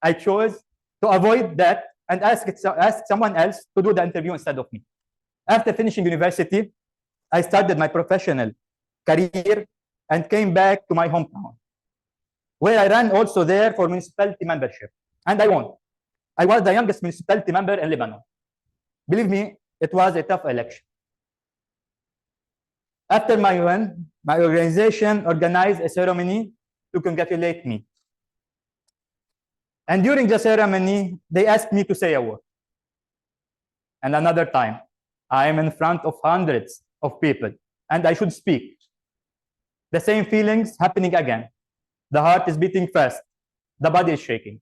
I chose to avoid that and ask someone else to do the interview instead of me. After finishing university, I started my professional career and came back to my hometown, where I ran also there for municipality membership, and I won. I was the youngest municipality member in Lebanon. Believe me, it was a tough election. After my win, my organization organized a ceremony to congratulate me. And during the ceremony, they asked me to say a word. And another time, I am in front of hundreds of people, and I should speak. The same feelings happening again. The heart is beating fast. The body is shaking.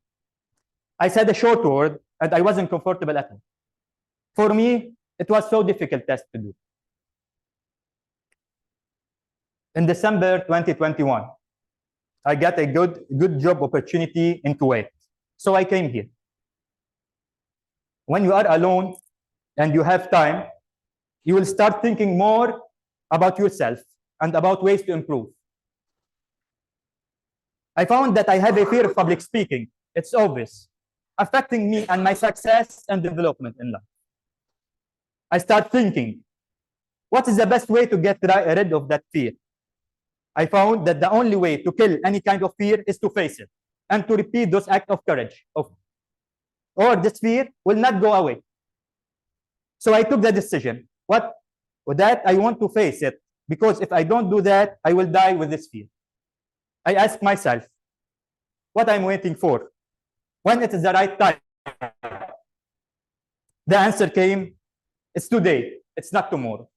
I said a short word, and I wasn't comfortable at all. For me, it was so difficult test to do. In December 2021, I got a good job opportunity in Kuwait. So I came here. When you are alone and you have time, you will start thinking more about yourself and about ways to improve. I found that I have a fear of public speaking. It's obvious, affecting me and my success and development in life. I start thinking, what is the best way to get rid of that fear? I found that the only way to kill any kind of fear is to face it and to repeat those acts of courage, or this fear will not go away. So I took the decision. With that, I want to face it, because if I don't do that, I will die with this fear. I asked myself, what I'm waiting for? When it is the right time? The answer came, it's today, it's not tomorrow.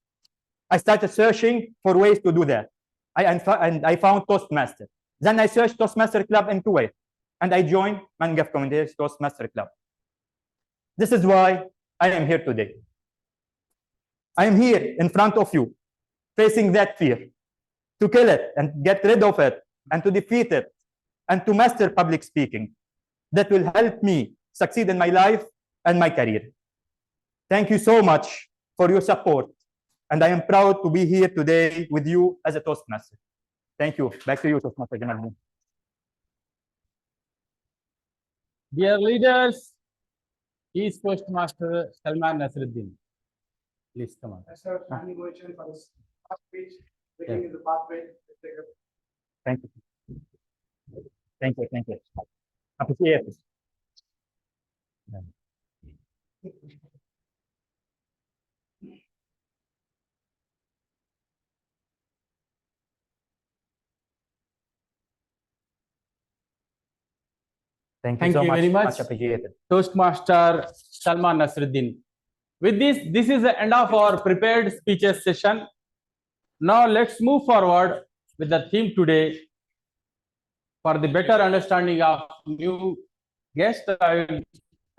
I started searching for ways to do that. And I found Toastmasters. Then I searched Toastmaster Club in Kuwait, and I joined Mangaf Communicators Toastmaster Club. This is why I am here today. I am here in front of you, facing that fear, to kill it and get rid of it, and to defeat it, and to master public speaking. That will help me succeed in my life and my career. Thank you so much for your support, and I am proud to be here today with you as a Toastmaster. Thank you. Back to you, Toastmaster General. Dear leaders, he is Toastmaster Salman Nasruddin. Please come on. Sir, standing ovation for this speech, beginning in the pathway. Thank you. Thank you. Thank you. Appreciate it. Thank you Thank so you much. very much. Much appreciated. Toastmaster Salman Nasruddin. With this is the end of our prepared speeches session. Now let's move forward with the theme today. For the better understanding of new guests, I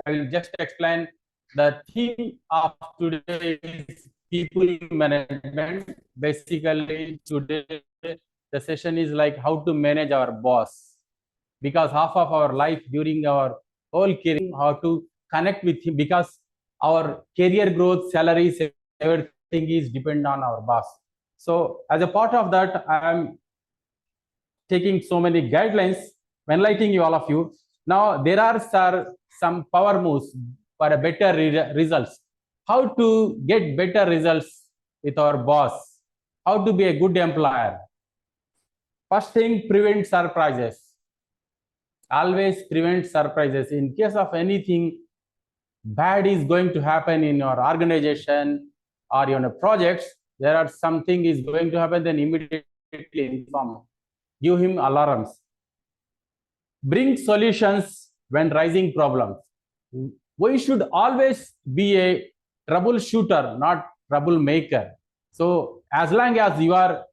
will just explain the theme of today is people management. Basically, today the session is like how to manage our boss, because half of our life during our whole career, how to connect with him, because our career growth, salaries, everything is depend on our boss. So as a part of that, I am taking so many guidelines, enlightening you all of you. Now there are some power moves for a better results. How to get better results with our boss? How to be a good employer? First thing, prevent surprises. Always prevent surprises. In case of anything bad is going to happen in your organization or in your projects, there are something is going to happen, then immediately inform. Give him alarms. Bring solutions when rising problems. We should always be a troubleshooter, not troublemaker. So as long as you are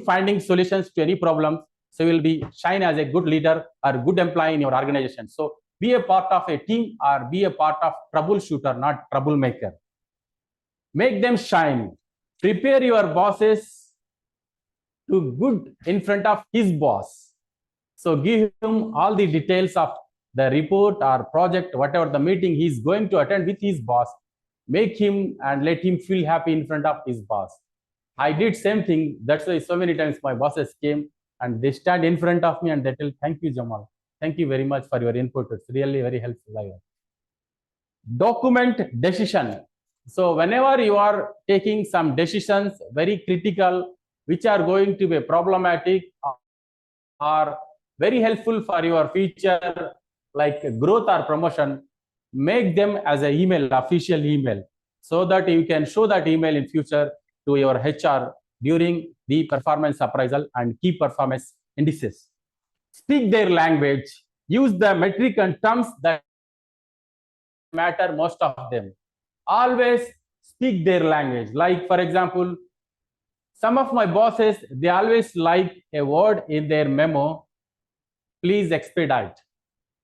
finding solutions to any problem, so you will be shine as a good leader or good employee in your organization. So be a part of a team or be a part of troubleshooter, not troublemaker. Make them shine. Prepare your bosses to good in front of his boss. So give him all the details of the report or project, whatever the meeting he's going to attend with his boss. Make him and let him feel happy in front of his boss. I did same thing. That's why so many times my bosses came and they stand in front of me and they tell, thank you, Jamal. Thank you very much for your input. It's really very helpful. Document decision. So whenever you are taking some decisions, very critical, which are going to be problematic or very helpful for your future, like growth or promotion, make them as an email, official email, so that you can show that email in future to your HR during the performance appraisal and key performance indices. Speak their language, use the metric and terms that matter most of them. Always speak their language. Like, for example, some of my bosses, they always like a word in their memo, please expedite.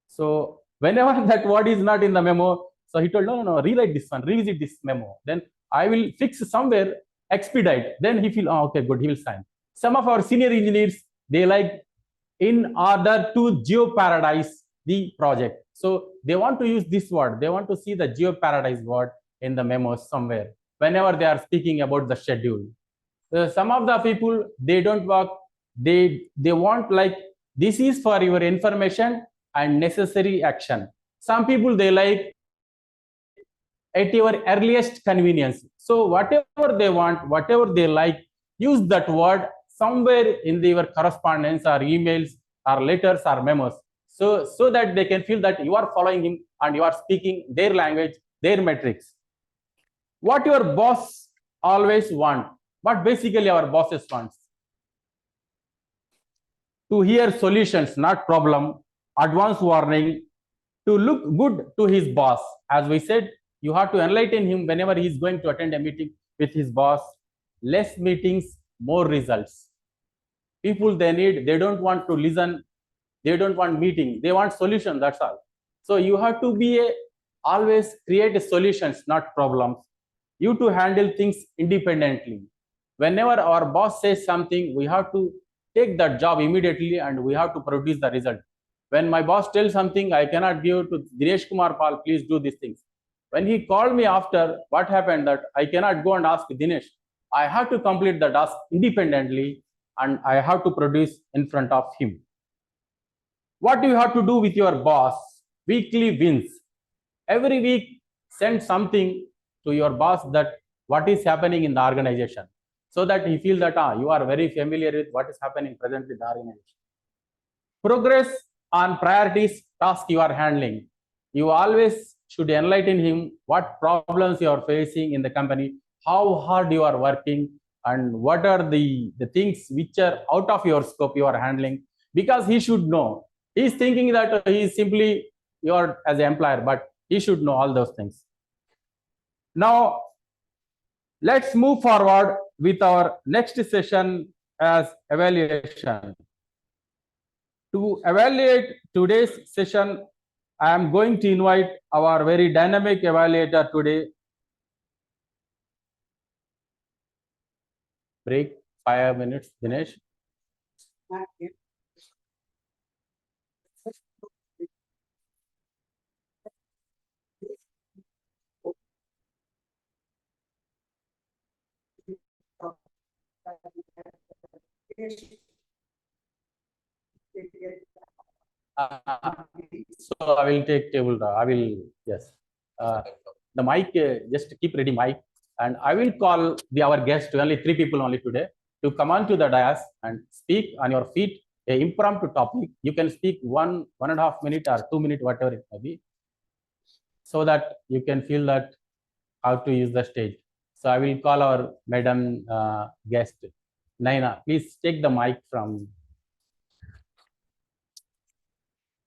So whenever that word is not in the memo, so he told, no, rewrite this one, revisit this memo. Then I will fix somewhere, expedite. Then he feel, oh, okay, good, he will sign. Some of our senior engineers, they like in order to geoparadise the project. So they want to use this word. They want to see the geoparadise word in the memos somewhere, whenever they are speaking about the schedule. Some of the people, they don't work. They want like, this is for your information and necessary action. Some people, they like at your earliest convenience. So whatever they want, whatever they like, use that word somewhere in your correspondence or emails or letters or memos. So that they can feel that you are following him and you are speaking their language, their metrics. What your boss always want, but basically our bosses wants. To hear solutions, not problem, advance warning, to look good to his boss. As we said, you have to enlighten him whenever he is going to attend a meeting with his boss. Less meetings, more results. People, they don't want to listen, they don't want meeting, they want solution, that's all. So you have to be always create solutions, not problems. You to handle things independently. Whenever our boss says something, we have to take that job immediately and we have to produce the result. When my boss tells something, I cannot give to Dinesh Kumar Pal, please do these things. When he called me after, what happened that I cannot go and ask Dinesh. I have to complete the task independently and I have to produce in front of him. What do you have to do with your boss? Weekly wins. Every week, send something to your boss that what is happening in the organization, so that he feels that you are very familiar with what is happening presently in the organization. Progress on priorities, task you are handling. You always should enlighten him what problems you are facing in the company, how hard you are working, and what are the things which are out of your scope you are handling, because he should know. He is thinking that he is simply your as an employer, but he should know all those things. Now, let's move forward with our next session as evaluation. To evaluate today's session, I am going to invite our very dynamic evaluator today. Break 5 minutes, Dinesh. So I will take table. I will, yes. The mic, just keep ready mic. And I will call our guest, only 3 people only today, to come on to the dais and speak on your feet, a impromptu topic. You can speak 1.5 minute or 2 minute, whatever it may be, so that you can feel that how to use the stage. So I will call our madam guest, Naina. Please take the mic from.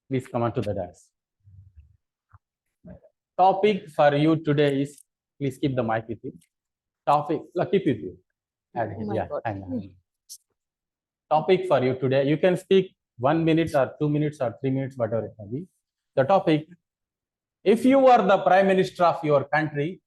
Please come on to the dais. Topic for you today is, please keep the mic with you. Topic, keep with you. Oh my Yeah, God. topic for you today. You can speak 1 minute or 2 minutes or 3 minutes, whatever it may be. The topic: if you are the prime minister of your country,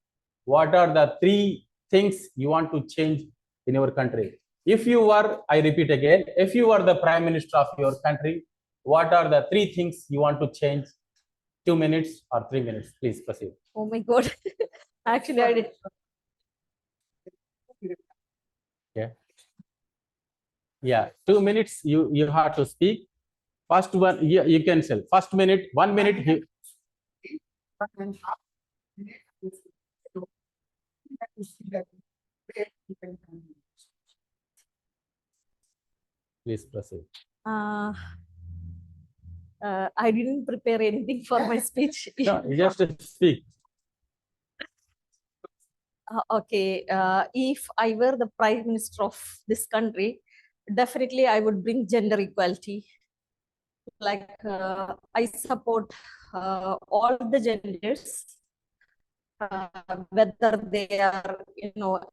what are the 3 things you want to change in your country? If you were, I repeat again, if you are the prime minister of your country, what are the 3 things you want to change? 2 minutes or 3 minutes, please proceed. Oh my God. Actually, I did. Yeah, 2 minutes you have to speak. First one, you can sell. First minute, 1 minute. Please proceed. I didn't prepare anything for my speech. No, just speak. Okay, if I were the prime minister of this country, definitely I would bring gender equality. Like I support all the genders, whether they are,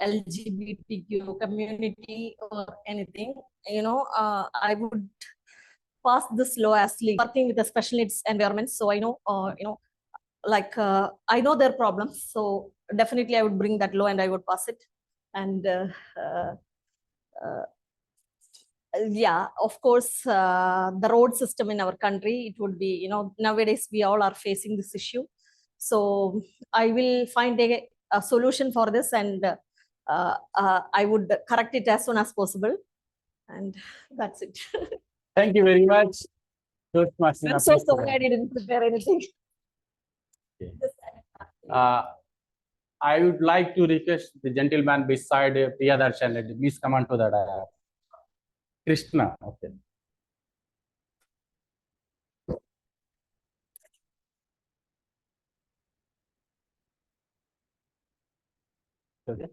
LGBTQ community or anything. I would pass this law as legal. Working with the special needs environment, so I know, I know their problems. So definitely I would bring that law and I would pass it. And yeah, of course, the road system in our country, it would be, nowadays we all are facing this issue. So I will find a solution for this, and I would correct it as soon as possible. And that's it. Thank you very much. Toastmasters. I'm so sorry I didn't prepare anything. I would like to request the gentleman beside Priyadarshan. Please come on to the Krishna. Okay. Okay.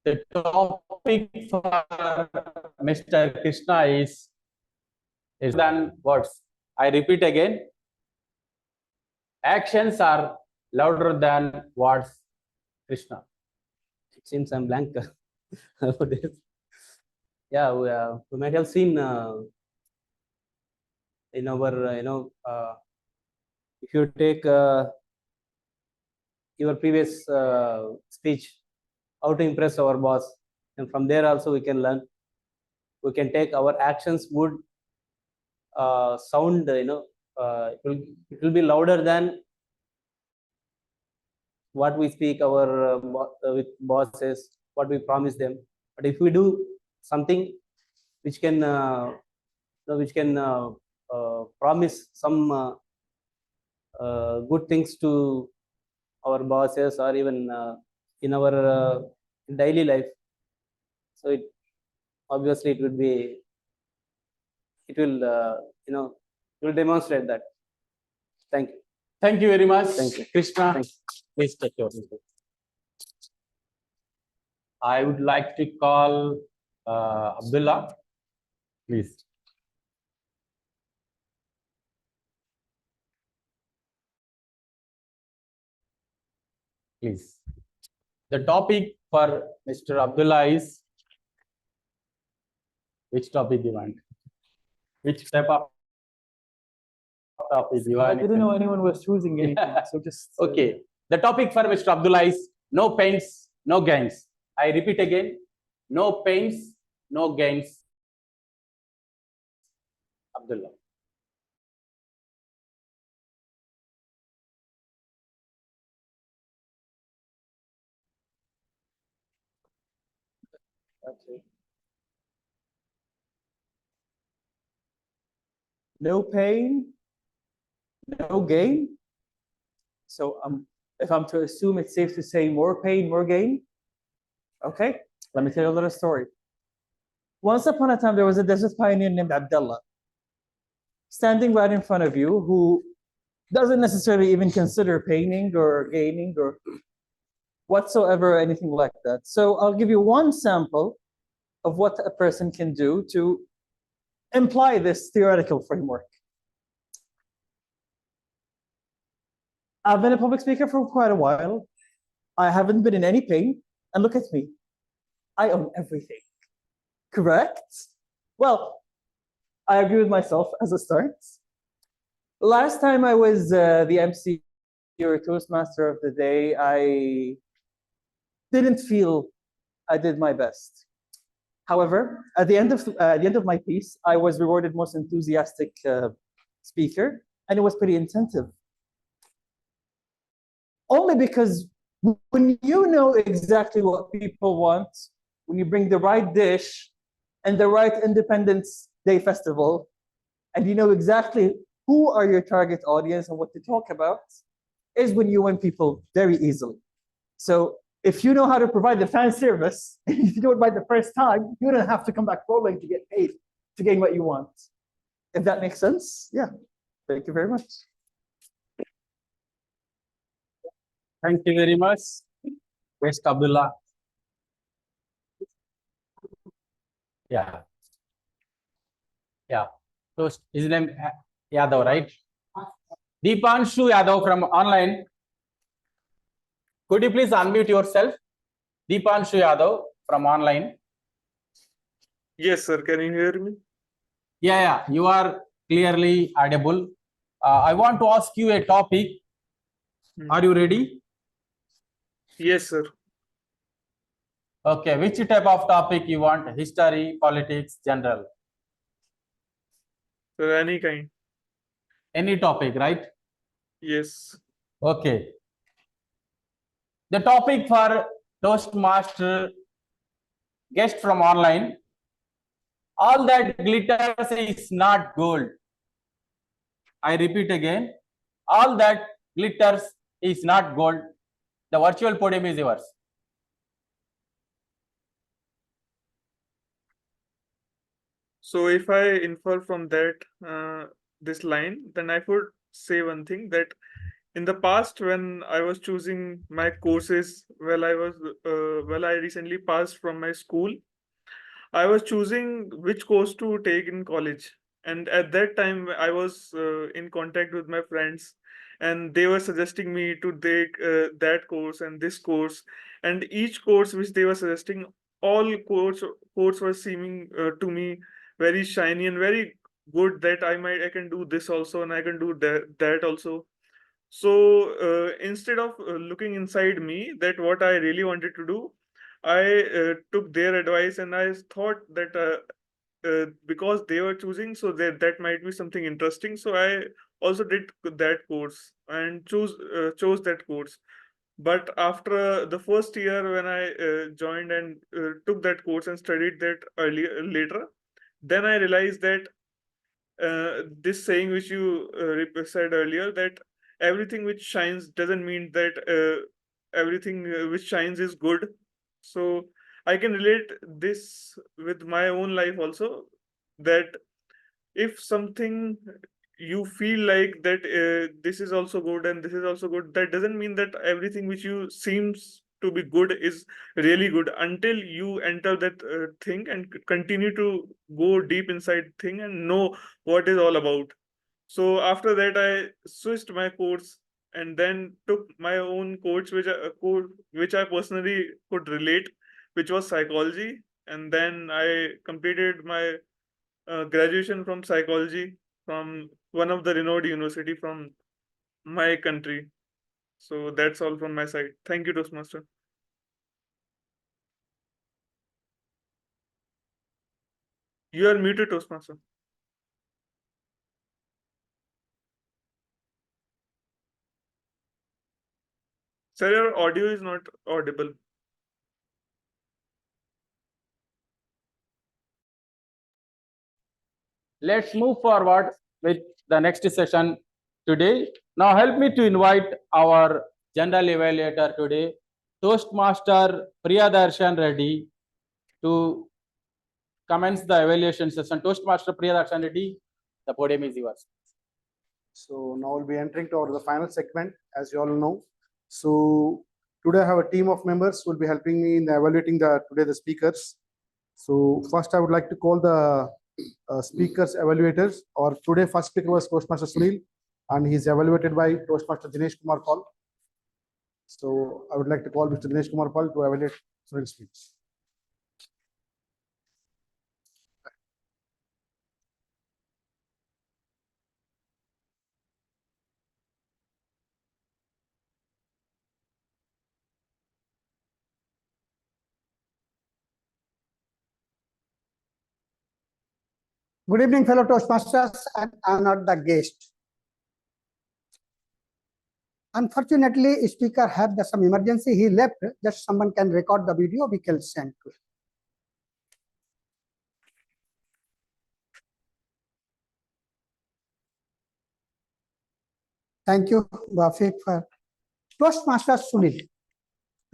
The topic for Mr. Krishna is than words. I repeat again. Actions are louder than words. Krishna. It seems I'm blank. Yeah, we might have seen in our, if you take your previous speech, how to impress our boss, and from there also we can learn. We can take our actions would sound, it will be louder than what we speak our with bosses, what we promise them. But if we do something which can promise some good things to our bosses, or even in our daily life, so it obviously it would be, it will it will demonstrate that. Thank you. Thank you very much. Thank you. Krishna. Thank you. Please take your seat. I would like to call Abdullah. Please. Please. The topic for Mr. Abdullah is, which topic you want? Which type of topic you want? I didn't know anyone was choosing anything, so just Okay. The topic for Mr. Abdullah is no pains, no gains. I repeat again, no pains, no gains. Abdullah. Okay. No pain, no gain. So if I'm to assume, it's safe to say more pain, more gain. Okay, let me tell you a little story. Once upon a time, there was a desert pioneer named Abdullah, standing right in front of you, who doesn't necessarily even consider paining or gaining or whatsoever, anything like that. So I'll give you one sample of what a person can do to imply this theoretical framework. I've been a public speaker for quite a while. I haven't been in any pain. And look at me. I own everything. Correct? Well, I agree with myself as a start. Last time I was the MC or Toastmaster of the day, I didn't feel I did my best. However, at the end of my piece, I was rewarded most enthusiastic speaker, and it was pretty intensive. Only because when you know exactly what people want, when you bring the right dish and the right Independence Day festival, and you know exactly who are your target audience and what to talk about, is when you win people very easily. So if you know how to provide the fan service, and if you do it by the first time, you don't have to come back rolling to get paid to gain what you want. If that makes sense, yeah. Thank you very much. Thank you very much. West Abdullah. Yeah. Yeah. So his name Yadav, right? Deepanshu Yadav from online. Could you please unmute yourself? Deepanshu Yadav from online. Yes, sir. Can you hear me? Yeah, you are clearly audible. I want to ask you a topic. Are you ready? Yes, sir. Okay, which type of topic you want? History, politics, general? Sir, any kind. Any topic, right? Yes. Okay. The topic for Toastmaster guest from online, all that glitters is not gold. I repeat again, all that glitters is not gold. The virtual podium is yours. So if I infer from that this line, then I would say one thing, that in the past, when I was choosing my courses, I recently passed from my school, I was choosing which course to take in college. And at that time, I was in contact with my friends, and they were suggesting me to take that course and this course. And each course which they were suggesting, all course were seeming to me very shiny and very good, that I can do this also and I can do that also. So instead of looking inside me, that what I really wanted to do, I took their advice, and I thought that because they were choosing, so that might be something interesting. So I also did that course and chose that course. But after the first year, when I joined and took that course and studied that later, then I realized that this saying which you said earlier, that everything which shines doesn't mean that everything which shines is good. So I can relate this with my own life also, that if something you feel like that this is also good and this is also good, that doesn't mean that everything which you seems to be good is really good, until you enter that thing and continue to go deep inside thing and know what is all about. So after that, I switched my course and then took my own course, which I personally could relate, which was psychology. And then I completed my graduation from psychology from one of the renowned university from my country. So that's all from my side. Thank you, Toastmaster. You are muted, Toastmaster. Sir, your audio is not audible. let's move forward with the next session today. Now help me to invite our general evaluator today, Toastmaster Priyadarshan Reddy, to commence the evaluation session. Toastmaster Priyadarshan Reddy, the podium is yours. So now we'll be entering toward the final segment, as you all know. So today I have a team of members who will be helping me in evaluating the speakers. So first I would like to call the speakers evaluators. Or today first speaker was Toastmaster Sunil, and he's evaluated by Toastmaster Dinesh Kumar Paul. So I would like to call Mr. Dinesh Kumar Paul to evaluate Sunil's speech. Good evening, fellow Toastmasters, and honored the guest. Unfortunately, speaker had some emergency. He left. Just someone can record the video. We can send to him. Thank you, Wafiq, for Toastmaster Sunil.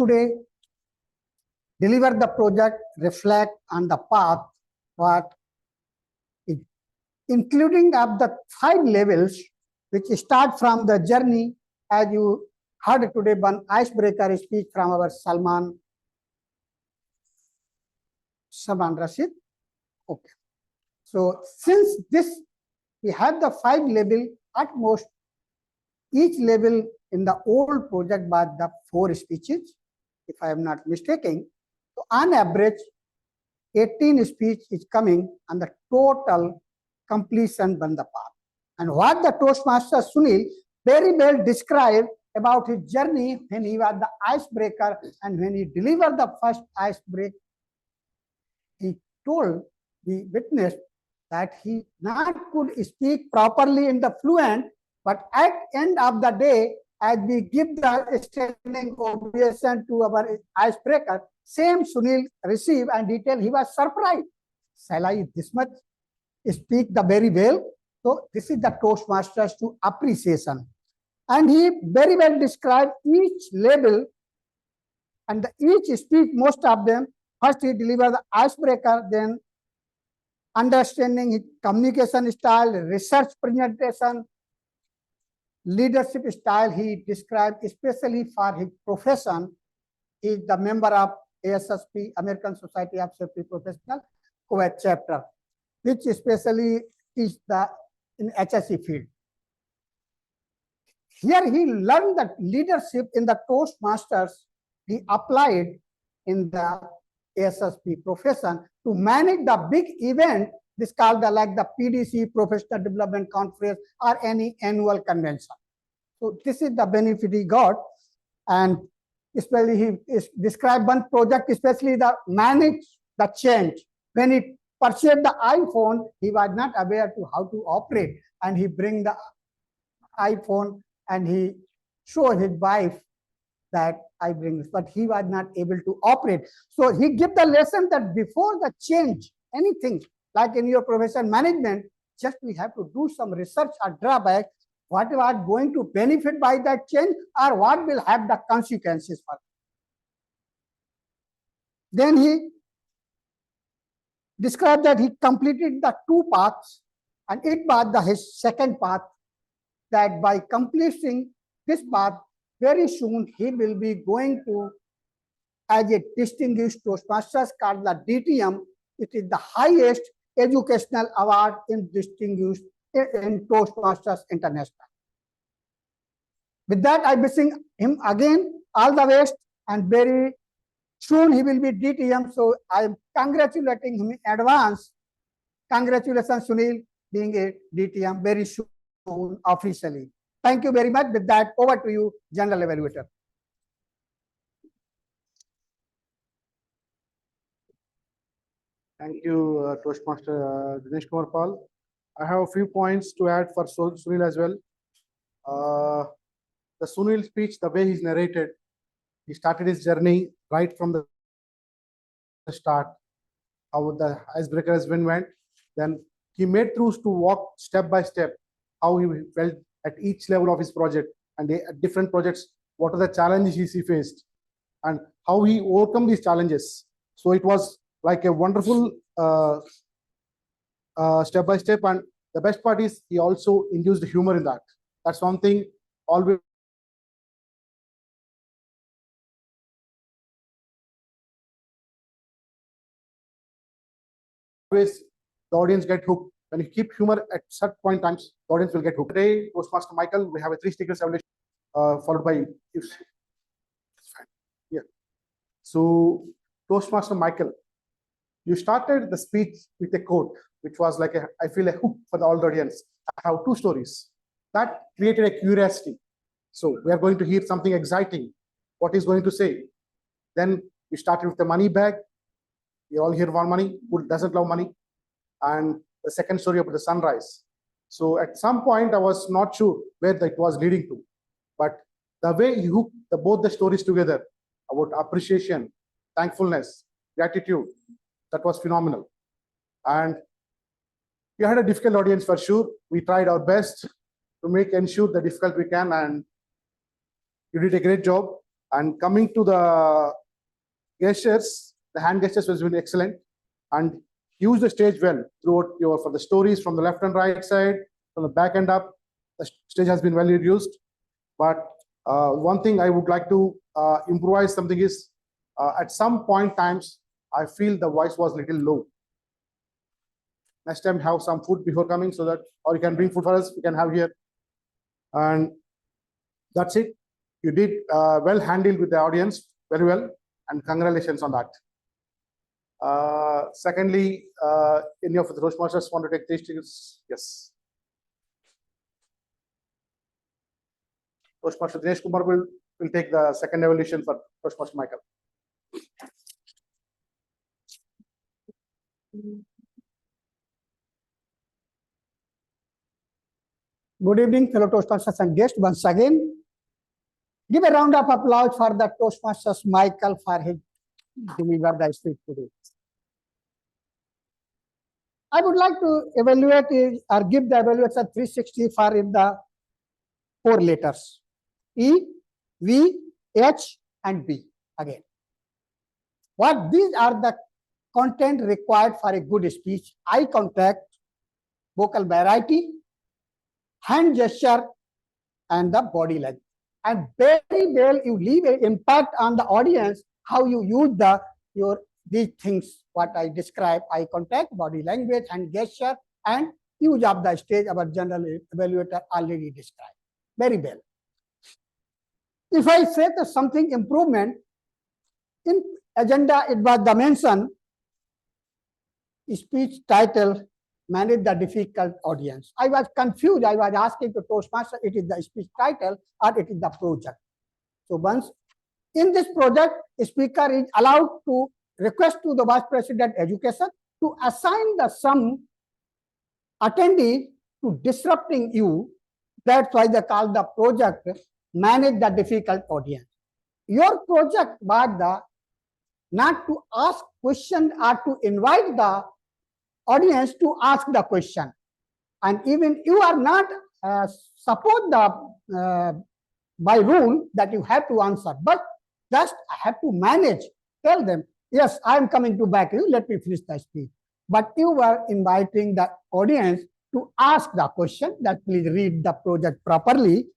Today, deliver the project, reflect on the path, what including of the 5 levels, which start from the journey, as you heard today, one icebreaker speech from our Salman Rashid. Okay. So since this, we have the 5 level, at most, each level in the old project was the 4 speeches, if I am not mistaken. So on average, 18 speech is coming and the total completion on the path. And what the Toastmaster Sunil very well described about his journey when he was the icebreaker and when he delivered the first icebreaker, he told, we witnessed that he not could speak properly in the fluent, but at end of the day, as we give the standing ovation to our icebreaker, same Sunil received and detail, he was surprised. Shall I this much speak the very well? So this is the Toastmasters to appreciation. And he very well described each level and each speech, most of them. First he delivered the icebreaker, then understanding his communication style, research presentation, leadership style he described, especially for his profession. He is the member of ASSP, American Society of Safety Professional, Kuwait chapter, which especially is in HSE field. Here he learned that leadership in the Toastmasters, he applied in the ASSP profession to manage the big event. This called like the PDC, Professional Development Conference, or any annual convention. So this is the benefit he got. And especially he described one project, especially the manage the change. When he purchased the iPhone, he was not aware to how to operate. And he bring the iPhone and he show his wife that I bring this, but he was not able to operate. So he give the lesson that before the change, anything like in your profession management, just we have to do some research or drawback, what are going to benefit by that change or what will have the consequences for it. Then he described that he completed the 2 paths, and it was his second path, that by completing this path, very soon he will be going to as a distinguished Toastmasters called the DTM. It is the highest educational award in distinguished in Toastmasters International. With that, I wishing him again all the best, and very soon he will be DTM. So I am congratulating him in advance. Congratulations, Sunil, being a DTM very soon officially. Thank you very much. With that, over to you, General Evaluator. Thank you, Toastmaster Dinesh Kumar Pal. I have a few points to add for Sunil as well. The Sunil speech, the way he's narrated, he started his journey right from the start, how the icebreaker has been went. Then he made through to walk step by step how he felt at each level of his project and at different projects, what are the challenges he faced and how he overcome these challenges. So it was like a wonderful step by step, and the best part is he also induced humor in that. That's one thing always the audience get hooked. When you keep humor at certain point times, the audience will get hooked. Today, Toastmaster Michael, we have a 3 stickers evaluation followed by yeah. So Toastmaster Michael, you started the speech with a quote, which was like I feel a hook for the all the audience. I have 2 stories that created a curiosity. So we are going to hear something exciting. What he's going to say. Then we started with the money bag. You all hear about money. Who doesn't love money? And the second story about the sunrise. So at some point, I was not sure where that was leading to, but the way he hooked both the stories together about appreciation, thankfulness, gratitude, that was phenomenal. And we had a difficult audience for sure. We tried our best to ensure the difficult we can, and you did a great job. And coming to the gestures, the hand gestures was really excellent, and use the stage well throughout for the stories from the left and right side, from the back and up. The stage has been well used. But one thing I would like to improvise something is at some point times I feel the voice was a little low. Next time have some food before coming, so that, or you can bring food for us, we can have here. And that's it. You did well handled with the audience, very well, and congratulations on that. Secondly, any of the Toastmasters want to take these tickets? Yes. Toastmaster Dinesh Kumar will take the second evaluation for Toastmaster Michael. Good evening, fellow Toastmasters and guests. Once again, give a round of applause for the Toastmasters Michael for his deliver the speech today. I would like to evaluate or give the evaluation 360 for in the 4 letters: E, V, H, and B. Again, what these are the content required for a good speech: eye contact, vocal variety, hand gesture, and the body language. And very well, you leave an impact on the audience how you use these things what I describe: eye contact, body language, and gesture, and use of the stage our general evaluator already described. Very well. If I say that something improvement in agenda, it was the mention speech title, manage the difficult audience. I was confused. I was asking to Toastmaster, it is the speech title or it is the project. So once in this project, speaker is allowed to request to the Vice President Education to assign some attendees to disrupting you. That's why they call the project manage the difficult audience. Your project was not to ask question or to invite the audience to ask the question, and even you are not support the by rule that you have to answer, but just have to manage. Tell them, yes, I am coming to back you, let me finish the speech. But you were inviting the audience to ask the question, that please read the project properly.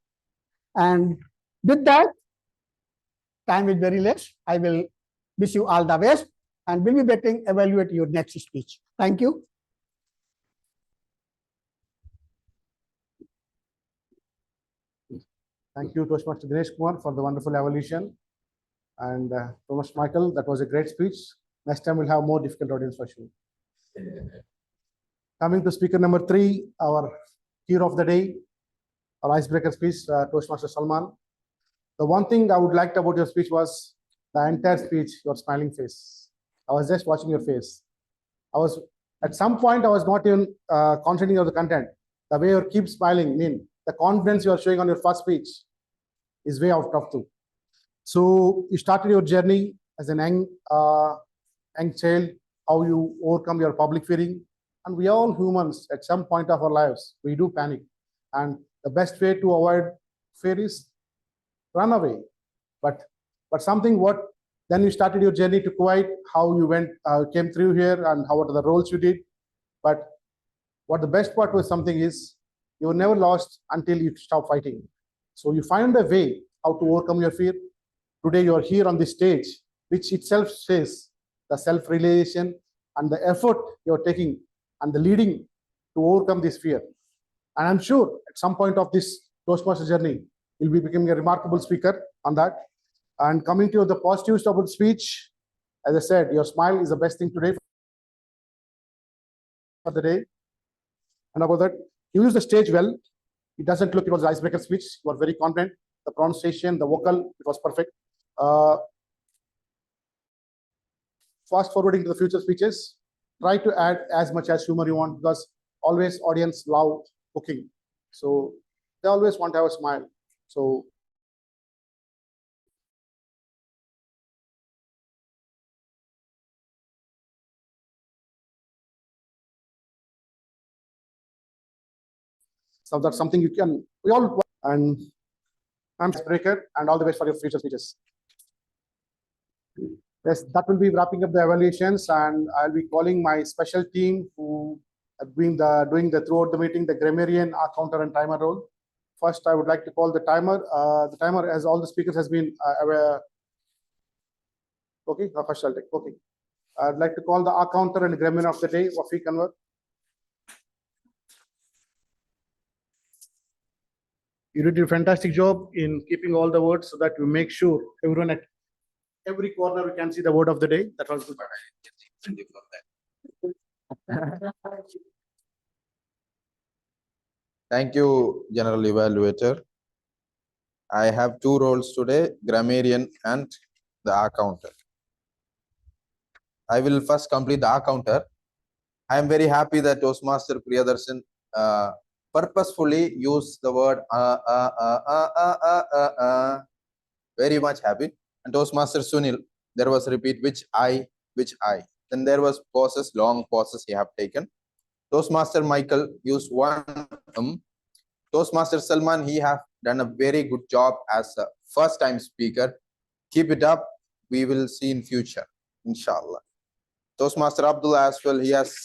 And with that, time is very less. I will wish you all the best, and will be betting evaluate your next speech. Thank you. Thank you, Toastmaster Dinesh Kumar, for the wonderful evaluation. And Thomas Michael, that was a great speech. Next time we'll have more difficult audience for sure. Coming to speaker number 3, our hero of the day, our icebreaker speech, Toastmaster Salman. The one thing I would like about your speech was the entire speech, your smiling face. I was just watching your face. At some point, I was not even concentrating on the content. The way you keep smiling, the confidence you are showing on your first speech is way out of two. So you started your journey as an young child, how you overcome your public fearing, And we are all humans at some point of our lives. We do panic. And the best way to avoid fear is run away. But something what then you started your journey to Kuwait, how you went, came through here, and what are the roles you did. But what the best part was something is you were never lost until you stop fighting. So you find a way how to overcome your fear. Today you are here on this stage, which itself says the self-realization and the effort you're taking and the leading to overcome this fear. And I'm sure at some point of this Toastmaster journey, you'll be becoming a remarkable speaker on that. And coming to the positives about speech, as I said, your smile is the best thing today for the day. And about that, you use the stage well. It doesn't look it was an icebreaker speech. You are very confident. The pronunciation, the vocal, it was perfect. Fast forwarding to the future speeches, try to add as much as humor you want, because always audience love cooking. So they always want to have a smile. So that's something you can, we all, and I'm breaker, and all the best for your future speeches. Yes, that will be wrapping up the evaluations, and I'll be calling my special team who have been doing the throughout the meeting, the grammarian, counter, and timer role. First, I would like to call the timer. The timer, as all the speakers has been okay. First, I'll take okay. I'd like to call the counter and grammarian of the day, Wafiq Anwar. You did a fantastic job in keeping all the words so that we make sure everyone at every corner we can see the word of the day. That was good. Thank you, General Evaluator. I have two roles today, grammarian and the accountant. I will first complete the accounter. I am very happy that Toastmaster Priyadarshan purposefully used the word very much happy. And Toastmaster Sunil, there was repeat which I. Then there was pauses, long pauses he have taken. Toastmaster Michael used one. Toastmaster Salman, he have done a very good job as a first-time speaker. Keep it up. We will see in future, inshallah. Toastmaster Abdullah as well, he has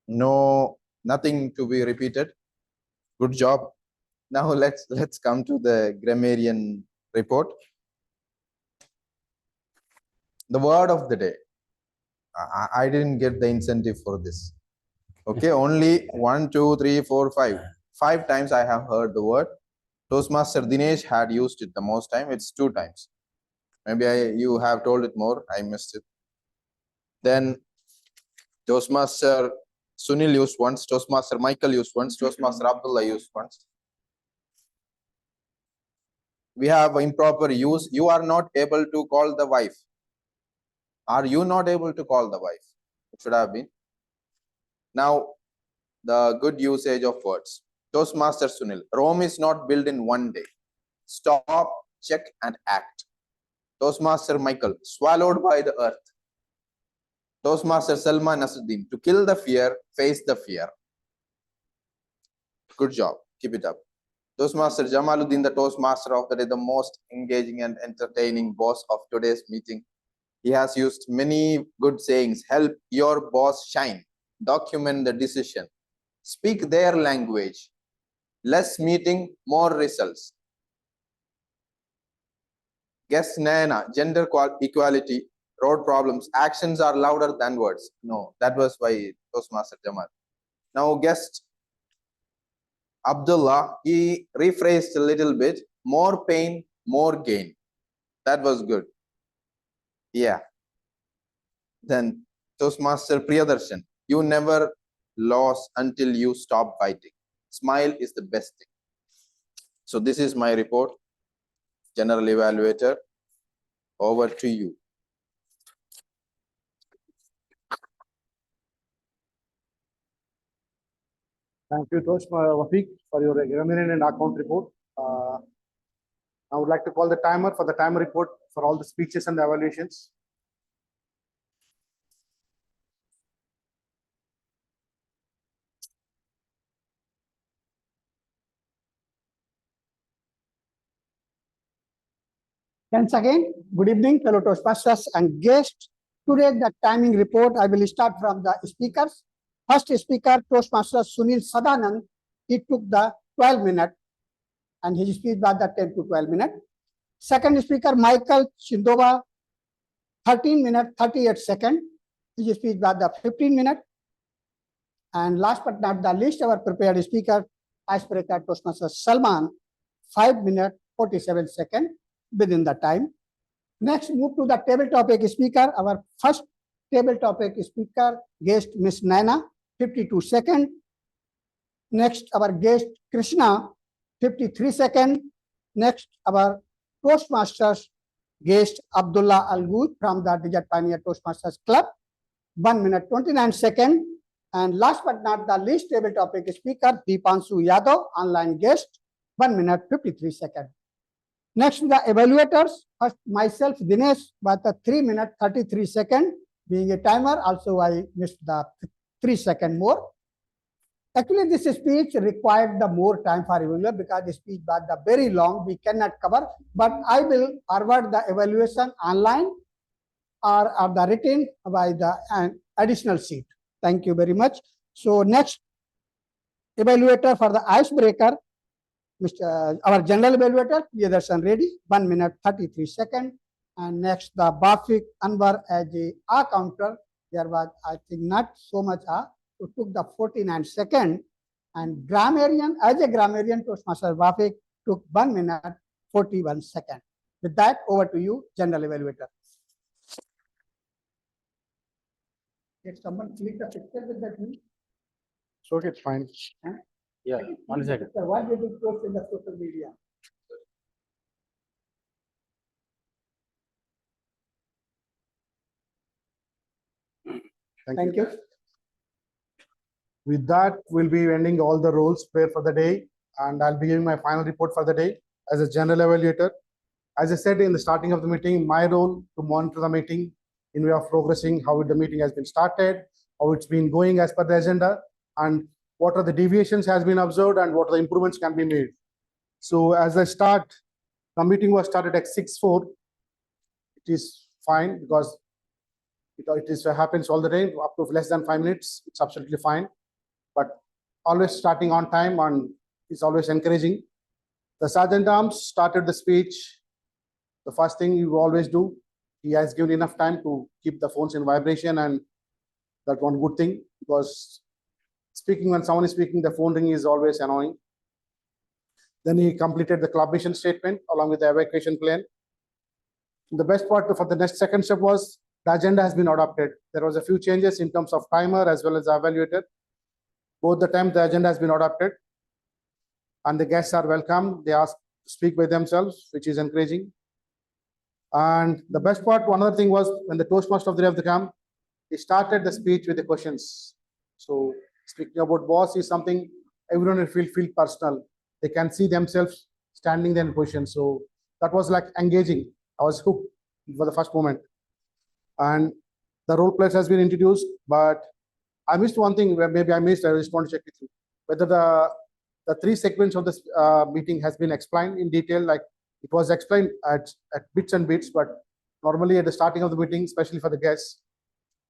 nothing to be repeated. Good job. Now let's come to the grammarian report. The word of the day. I didn't get the incentive for this. Okay, only 1, 2, 3, 4, 5. 5 times I have heard the word. Toastmaster Dinesh had used it the most time. It's 2 times. Maybe you have told it more. I missed it. Then Toastmaster Sunil used once. Toastmaster Michael used once. Toastmaster Abdullah used once. We have improper use. You are not able to call the wife. Are you not able to call the wife? It should have been. Now, the good usage of words. Toastmaster Sunil, Rome is not built in one day. Stop, check, and act. Toastmaster Michael, swallowed by the earth. Toastmaster Salman Nasruddin, to kill the fear, face the fear. Good job. Keep it up. Toastmaster Jamaluddin, the Toastmaster of the day, the most engaging and entertaining boss of today's meeting. He has used many good sayings. Help your boss shine. Document the decision. Speak their language. Less meeting, more results. Guest Nana, gender equality, road problems. Actions are louder than words. No, that was by Toastmaster Jamal. Now guest Abdullah, he rephrased a little bit. More pain, more gain. That was good. Yeah. Then Toastmaster Priyadarshan, you never lose until you stop fighting. Smile is the best thing. So this is my report. General Evaluator, over to you. Thank you, Wafiq, for your grammarian and account report. I would like to call the timer for the timer report for all the speeches and the evaluations. . Once again, good evening, fellow Toastmasters and guests. Today, the timing report, I will start from the speakers. First speaker, Toastmaster Sunil Sadanand. He took the 12 minutes and his speech was the 10 to 12 minutes. Second speaker, Michael Chindova, 13 minutes, 38 seconds. His speech was the 15 minutes. And last but not the least, our prepared speaker, icebreaker Toastmaster Salman, 5 minutes, 47 seconds within the time. Next, move to the table topic speaker. Our first table topic speaker, guest Miss Naina, 52 seconds. Next, our guest Krishna, 53 seconds. Next, our Toastmasters guest Abdullah Al-Good from the Digit Pioneer Toastmasters Club, 1 minute 29 seconds. And last but not the least, table topic speaker Deepanshu Yadav, online guest, 1 minute 53 seconds. Next, the evaluators. First, myself, Dinesh, but the 3 minutes 33 seconds. Being a timer, also I missed the 3 seconds more. Actually, this speech required the more time for evaluator because the speech was the very long. We cannot cover, but I will forward the evaluation online or the written by the additional sheet. Thank you very much. So next evaluator for the icebreaker, our general evaluator, Priyadarsan Reddy, 1 minute 33 seconds. And next, the Bafik Anwar as a counter. There was, I think, not so much so took the 49 seconds. And grammarian, as a grammarian, Toastmaster Bafik took 1 minute 41 seconds. With that, over to you, general evaluator. Did someone click the picture with that link? So it's fine. Yeah, 1 second. Sir, why did you post in the social media? Thank you. With that, we'll be ending all the roles played for the day, and I'll be giving my final report for the day as a general evaluator. As I said in the starting of the meeting, my role to monitor the meeting in way of progressing, how the meeting has been started, how it's been going as per the agenda, and what are the deviations has been observed and what are the improvements can be made. So as I start, the meeting was started at 6:04. It is fine because it happens all the day up to less than 5 minutes. It's absolutely fine. But always starting on time and is always encouraging. The Sergeant Arms started the speech. The first thing you always do, he has given enough time to keep the phones in vibration, and that's one good thing because speaking when someone is speaking, the phone ring is always annoying. Then he completed the club mission statement along with the evacuation plan. The best part for the next second step was the agenda has been adopted. There was a few changes in terms of timer as well as the evaluator. Both the time the agenda has been adopted and the guests are welcome. They ask to speak by themselves, which is encouraging. And the best part, one other thing was when the Toastmaster of the day of the camp, he started the speech with the questions. So speaking about boss is something everyone will feel personal. They can see themselves standing there in position. So that was like engaging. I was hooked for the first moment. And the role players has been introduced, but I missed one thing where maybe I missed. I just want to check with you whether the 3 segments of this meeting has been explained in detail. Like it was explained at bits and bits, but normally at the starting of the meeting, especially for the guests,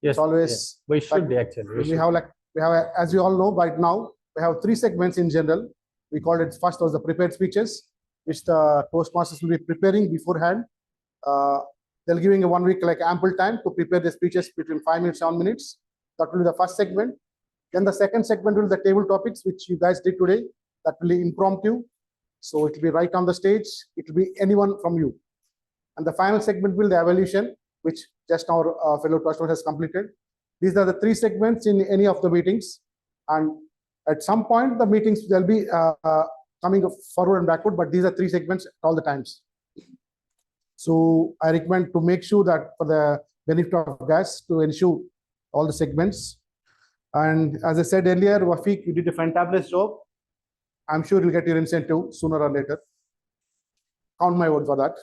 Yes, it's always yes. We should actually. we have as you all know right now we have 3 segments in general. We called it first was the prepared speeches, which the Toastmasters will be preparing beforehand. They'll giving a 1 week like ample time to prepare the speeches between 5 minutes, 7 minutes. That will be the first segment. Then the second segment will be the table topics, which you guys did today. That will be impromptu. So it will be right on the stage. It will be anyone from you. And the final segment will be the evaluation, which just our fellow Toastmaster has completed. These are the 3 segments in any of the meetings. And at some point, the meetings will be coming forward and backward, but these are 3 segments at all the times. So I recommend to make sure that for the benefit of guests to ensure all the segments. And as I said earlier, Wafiq, you did a fantabulous job. I'm sure you'll get your incentive sooner or later. Count my word for that.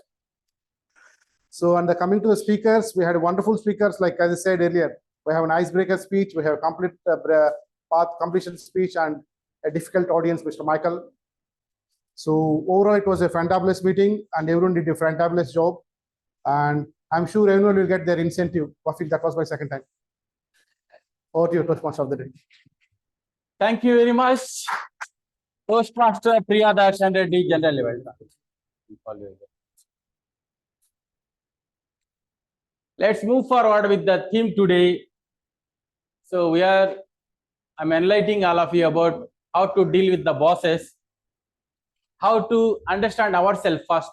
So, and coming to the speakers, we had wonderful speakers, like as I said earlier, we have an icebreaker speech, we have a complete path completion speech, and a difficult audience, Mr. Michael. So overall, it was a fantabulous meeting, and everyone did a fantabulous job. And I'm sure everyone will get their incentive. Wafik, that was my second time. Over to you, Toastmaster of the day. Thank you very much. Toastmaster Priyadarshan Reddy, General Level. Let's move forward with the theme today. So I'm enlightening all of you about how to deal with the bosses, how to understand ourselves first,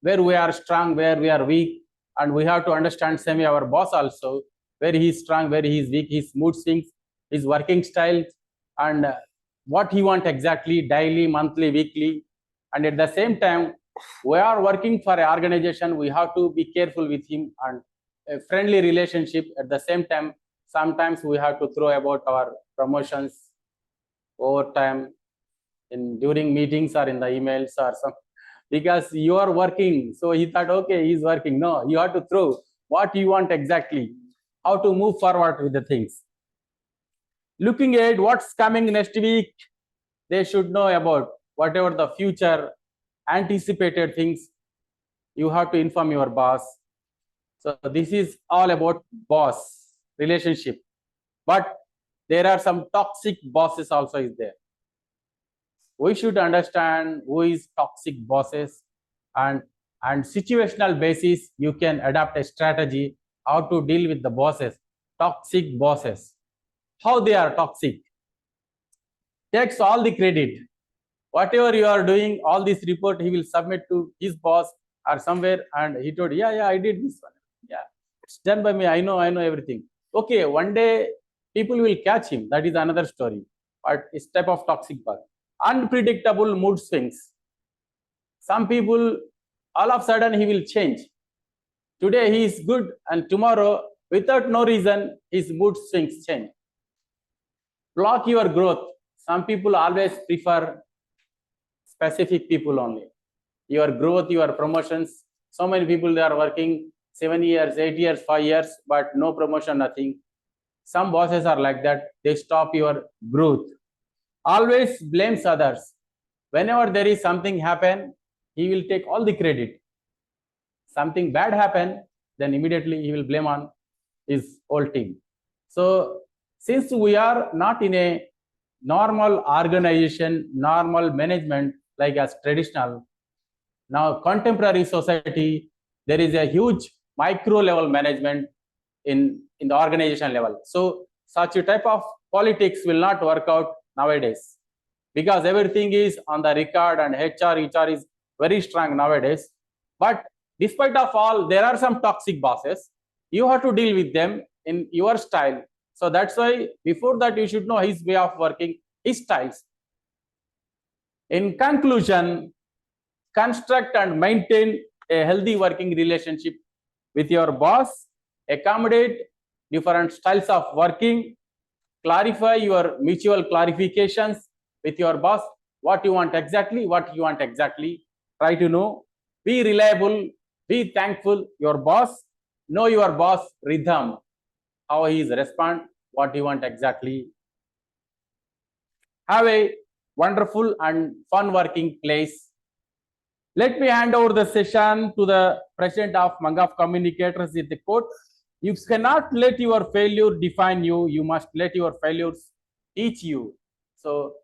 where we are strong, where we are weak, and we have to understand our boss also, where he is strong, where he is weak, his mood swings, his working style, and what he wants exactly daily, monthly, weekly. And at the same time, we are working for an organization, we have to be careful with him and a friendly relationship. At the same time, sometimes we have to throw about our promotions over time during meetings or in the emails or some, because you are working. So he thought, okay, he's working. No, you have to throw what you want exactly, how to move forward with the things. Looking at what's coming next week, they should know about whatever the future anticipated things. You have to inform your boss. So this is all about boss relationship. But there are some toxic bosses also is there. We should understand who is toxic bosses, and situational basis, you can adapt a strategy how to deal with the bosses, toxic bosses. How they are toxic? Takes all the credit. Whatever you are doing, all this report he will submit to his boss or somewhere, and he told, yeah, I did this one. Yeah, it's done by me. I know everything. Okay, one day people will catch him. That is another story. But it's type of toxic boss. Unpredictable mood swings. Some people, all of a sudden, he will change. Today he is good, and tomorrow, without no reason, his mood swings change. Block your growth. Some people always prefer specific people only. Your growth, your promotions. So many people, they are working 7 years, 8 years, 5 years, but no promotion, nothing. Some bosses are like that. They stop your growth. Always blames others. Whenever there is something happen, he will take all the credit. Something bad happen, then immediately he will blame on his whole team. So since we are not in a normal organization, normal management like as traditional, now contemporary society, there is a huge micro level management in the organization level. So such a type of politics will not work out nowadays, because everything is on the record, and HR is very strong nowadays. But despite of all, there are some toxic bosses. You have to deal with them in your style. So that's why before that you should know his way of working, his styles. In conclusion, construct and maintain a healthy working relationship with your boss, accommodate different styles of working, clarify your mutual clarifications with your boss, what you want exactly, try to know, be reliable, be thankful, your boss, know your boss rhythm, how he is respond, what you want exactly. Have a wonderful and fun working place. Let me hand over the session to the president of Mangaf Communicators with the quote, you cannot let your failure define you, you must let your failures teach you. So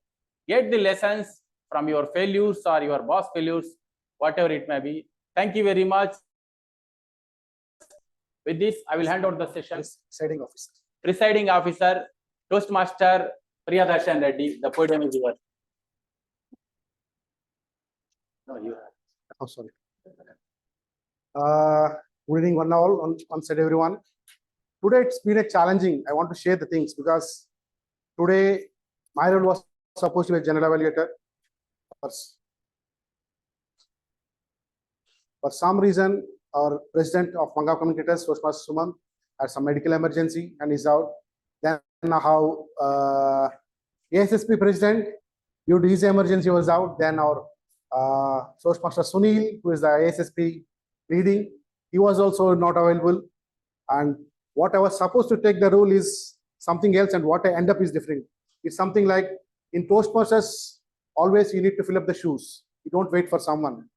get the lessons from your failures or your boss failures, whatever it may be. Thank you very much. With this, I will hand over the session. Presiding officer, Toastmaster Priyadarshan Reddy, the podium is yours. No, you are. Oh, sorry. Good evening, one side, everyone. Today it's been a challenging. I want to share the things because today my role was supposed to be a general evaluator. For some reason, our president of Mangaf Communicators, Toastmaster Suman, had some medical emergency and is out. Then how ASSP president, due to his emergency, was out. Then our Toastmaster Sunil, who is the ASSP leading, he was also not available. And what I was supposed to take the role is something else, and what I end up is different. It's something like in Toastmasters, always you need to fill up the shoes. You don't wait for someone.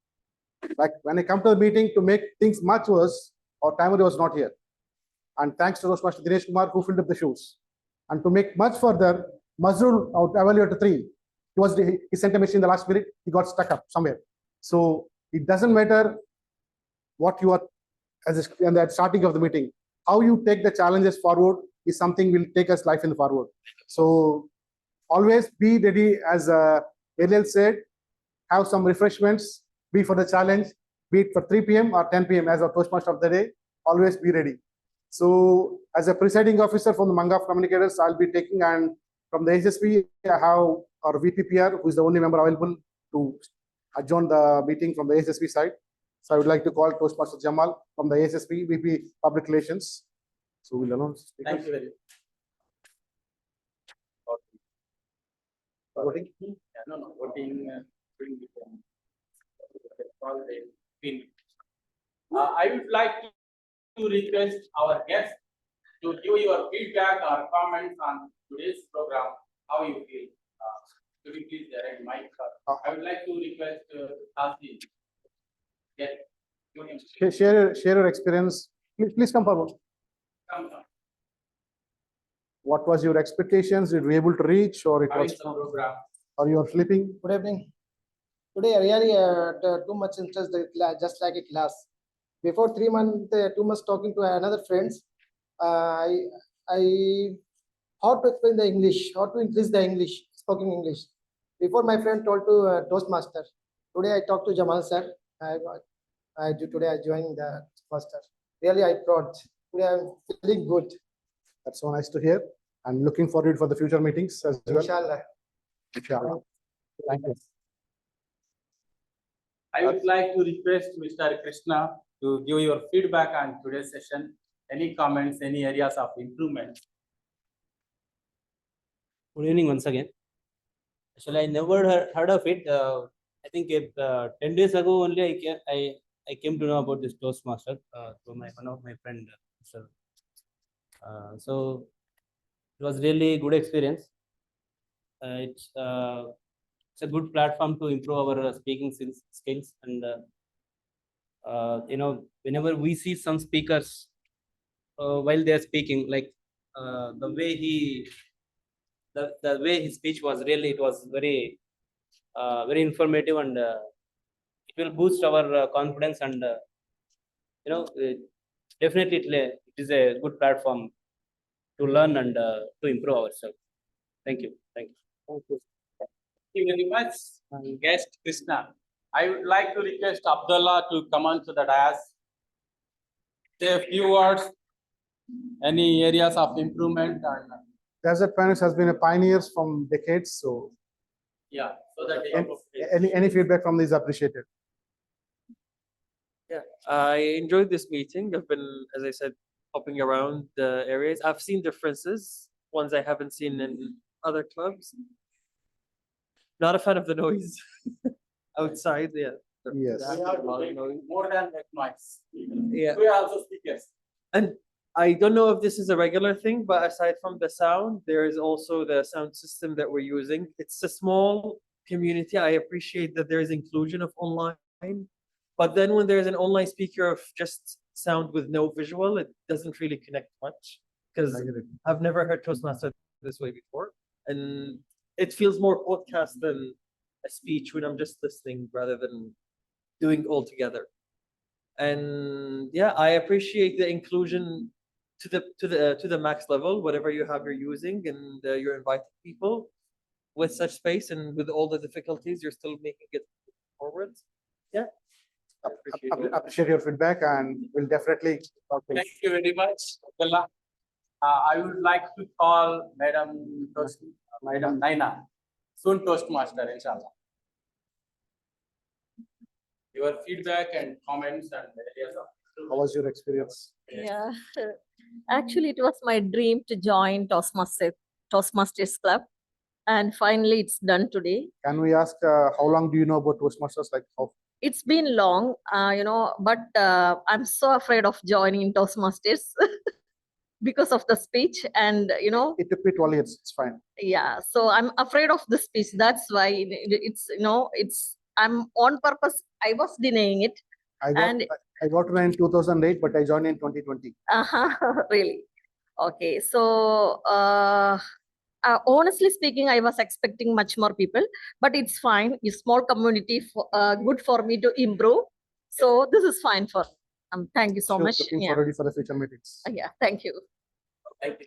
Like when I come to the meeting to make things much worse, our timer was not here. And thanks to Toastmaster Dinesh Kumar who filled up the shoes. And to make much further, Mazrul, our evaluator 3, he sent a message in the last minute, he got stuck up somewhere. So it doesn't matter what you are as in the starting of the meeting. How you take the challenges forward is something will take us life in the forward. So always be ready, as Ariel said, have some refreshments, be for the challenge, be it for 3 p.m. or 10 p.m. as our Toastmaster of the day, always be ready. So as a presiding officer from the Mangaf Communicators, I'll be taking, and from the ASSP, I have our VPPR, who is the only member available to adjourn the meeting from the ASSP side. So I would like to call Toastmaster Jamal from the ASSP, VP Public Relations. So we'll announce. Thank you very much. Voting? Yeah, no, voting. I would like to request our guests to give your feedback or comments on today's program. How you feel? Could you please direct mic? I would like to request Asi. Yes. Share your experience. Please come forward. Come. What was your expectations? Did we able to reach, or it How was, is the program? or you are sleeping? Good evening. Today, I really too much interest in the class, just like a class. Before 3 months, too much talking to another friends. I how to explain the English, how to increase the English, spoken English. Before my friend told to Toastmaster. Today I talked to Jamal sir. Today I joined the Toastmaster. Really, I proud. Today I'm feeling good. That's so nice to hear. I'm looking forward for the future meetings as well. Inshallah. Inshallah. Thank you. I would like to request Mr. Krishna to give your feedback on today's session. Any comments, any areas of improvement? Good evening once again. Actually, I never heard of it. I think 10 days ago only I came to know about this Toastmaster through one of my friend. So it was really good experience. It's a good platform to improve our speaking skills, and whenever we see some speakers while they are speaking, like the way his speech was really, it was very informative, and it will boost our confidence, and definitely it is a good platform to learn and to improve ourselves. Thank you. Thank you very much, guest Krishna. I would like to request Abdullah to come on to the dais, say a few words, any areas of improvement, and Desert Panics has been a pioneers from decades, so yeah, so that any feedback from these appreciated. Yeah, I enjoyed this meeting. I've been, as I said, hopping around the areas. I've seen differences, ones I haven't seen in other clubs. Not a fan of the noise outside. Yeah. Yes. we have to make more than that noise. Yeah. We are also speakers. And I don't know if this is a regular thing, but aside from the sound, there is also the sound system that we're using. It's a small community. I appreciate that there is inclusion of online, but then when there's an online speaker of just sound with no visual, it doesn't really connect much, because I've never heard Toastmaster this way before. And it feels more podcast than a speech when I'm just listening rather than doing all together. And yeah, I appreciate the inclusion to the max level, whatever you have you're using, and you're inviting people with such space, and with all the difficulties, you're still making it forward. Yeah. Appreciate your feedback, and we'll definitely talk to you. Thank you very much, Abdullah. I would like to call Madam Naina, soon Toastmaster, inshallah. Your feedback and comments and areas of How was your experience? Yeah, actually, it was my dream to join Toastmasters Club, and finally, it's done today. Can we ask how long do you know about Toastmasters? Like how? It's been long, but I'm so afraid of joining Toastmasters because of the speech, and It took me 12 years. It's fine. yeah. So I'm afraid of the speech. That's why it's I'm on purpose. I was denying it. I got And- I got to know in 2008, but I joined in 2020. Really? Okay. So, honestly speaking, I was expecting much more people, but it's fine. It's small community, good for me to improve. So this is fine for. Thank you so Sure, much. looking Yeah. forward for the future meetings. Yeah. Thank you. Thank you.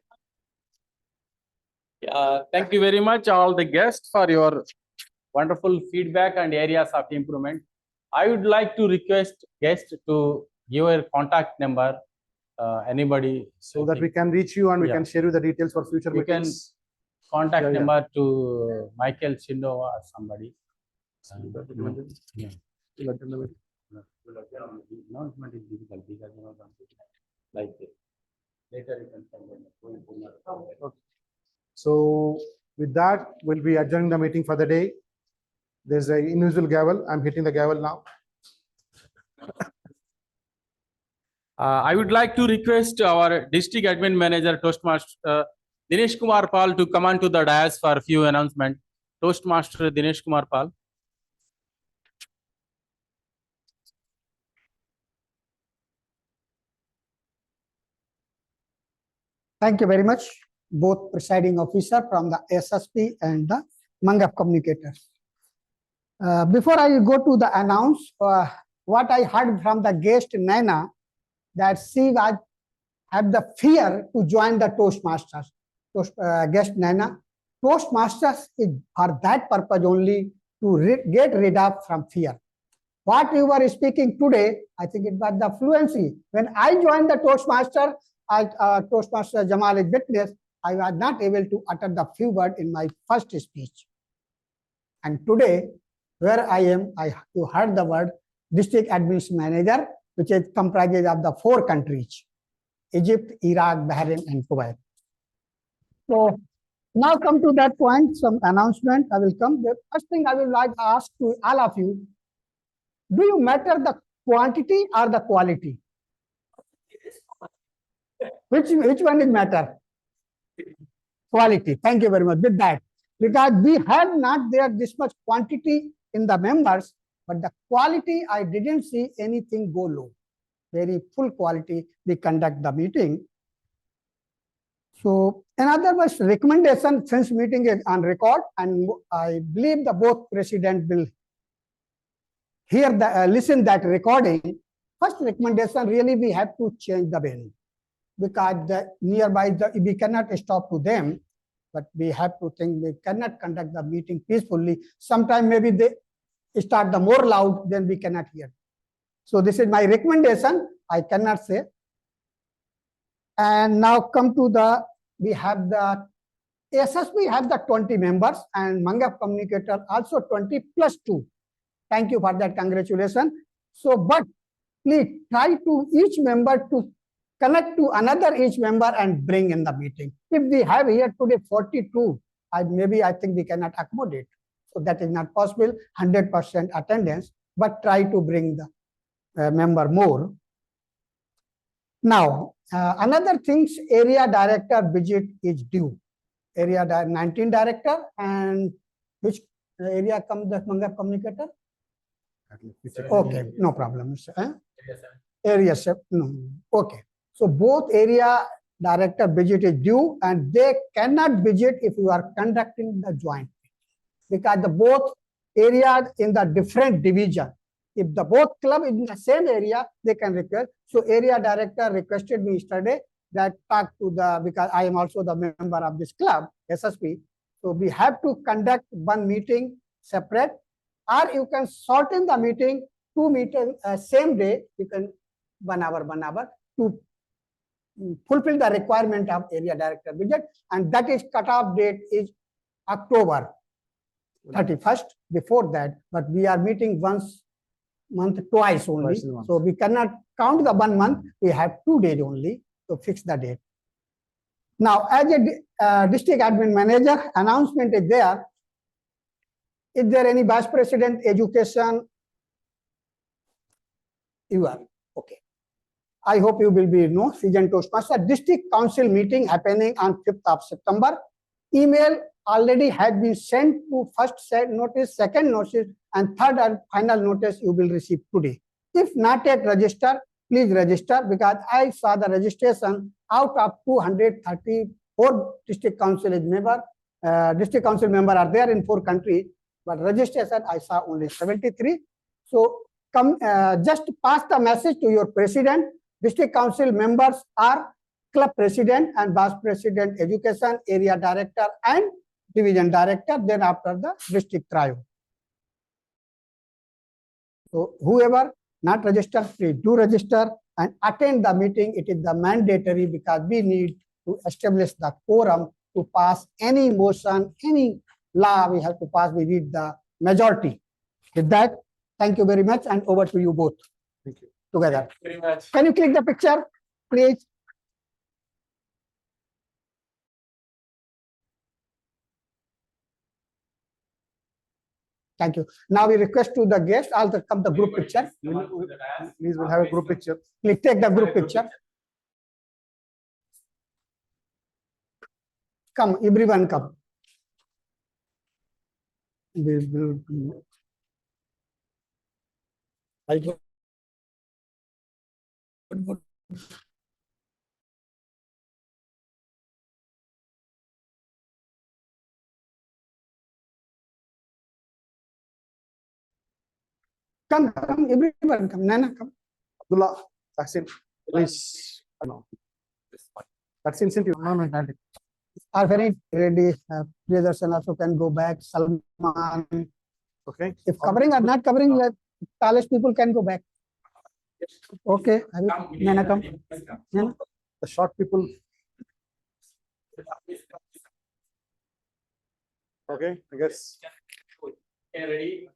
Thank you very much, all the guests, for your wonderful feedback and areas of improvement. I would like to request guests to give a contact number, anybody. So that we can reach you and we Yeah. can share you the details for future You can meetings. contact Yeah, yeah. number to Michael Chindova or somebody. Yeah. Announcement is difficult because like later you can send them. So with that, we'll be adjourning the meeting for the day. There's an individual gavel. I'm hitting the gavel now. I would like to request our district admin manager, Toastmaster Dinesh Kumar Pal, to come on to the dais for a few announcements. Toastmaster Dinesh Kumar Pal. Thank you very much, both presiding officer from the ASSP and the Mangaf Communicators. Before I go to the announce, what I heard from the guest Naina, that she was had the fear to join the Toastmasters. Guest Naina, Toastmasters is for that purpose only, to get rid of from fear. What you were speaking today, I think it was the fluency. When I joined the Toastmaster, Toastmaster Jamal is witness, I was not able to utter the few words in my first speech. And today, where I am, you heard the word district administration manager, which is comprises of the 4 countries: Egypt, Iraq, Bahrain, and Kuwait. So now come to that point, some announcement I will come. The first thing I would like to ask to all of you, do you matter the quantity or the quality? Which one is matter? Quality. Thank you very much. With that, because we had not there this much quantity in the members, but the quality, I didn't see anything go low. Very full quality, we conduct the meeting. So another was recommendation, since meeting is on record, and I believe the both president will hear the listen that recording. First recommendation, really we have to change the venue, because the nearby we cannot stop to them, but we have to think we cannot conduct the meeting peacefully. Sometime maybe they start the more loud, then we cannot hear. So this is my recommendation. I cannot say. And now come to we have the ASSP have the 20 members and Mangaf Communicator also 20 plus 2. Thank you for that. Congratulations. So, but please try to each member to connect to another each member and bring in the meeting. If we have here today 42, I think we cannot accommodate. So that is not possible, 100% attendance, but try to bring the member more. Now, another things, area director visit is due. Area 19 director, and which area comes the Mangaf Communicator? Okay, no problem. Area 7, no, okay. So both area director visit is due, and they cannot visit if you are conducting the joint, because the both areas in the different division. If the both club in the same area, they can request. So area director requested me yesterday that talk to because I am also the member of this club, SSP. So we have to conduct one meeting separate, or you can shorten the meeting, 2 meetings same day, you can 1 hour to fulfill the requirement of area director visit, and that is cutoff date is October 31st. Before that, but we are meeting once month, twice only. So we cannot count the 1 month. We have 2 days only to fix the date. Now, as a district admin manager, announcement is there. Is there any vice president education? You are okay. I hope you will be season Toastmaster. District Council meeting happening on 5th of September. email already had been sent to first notice, second notice, and third and final notice you will receive today. If not yet registered, please register, because I saw the registration out of 234 district council member. District council member are there in 4 countries, but registration I saw only 73. So come, just pass the message to your president. District council members are club president and vice president, education, area director, and division director. Then after the district trio. So whoever not registered, please do register and attend the meeting. It is the mandatory, because we need to establish the quorum to pass any motion, any law we have to pass. We need the majority. With that, thank you very much, and over to you both. Thank you. Together. Very much. Can you click the picture, please? Thank you. Now we request to the guests, all the come the group picture. Please, we'll have a group picture. Please take the group picture. Come, everyone come. I go. Come, everyone come. Nana, come. Abdullah, Tahsin, please. No. That's incentive. No, not it. Are very ready. Priyadarshan also can go back. Salman. Okay. If covering or not covering, tallest people can go back. Okay. Nana, come. Nana. The short people. Okay, I guess. Okay, ready?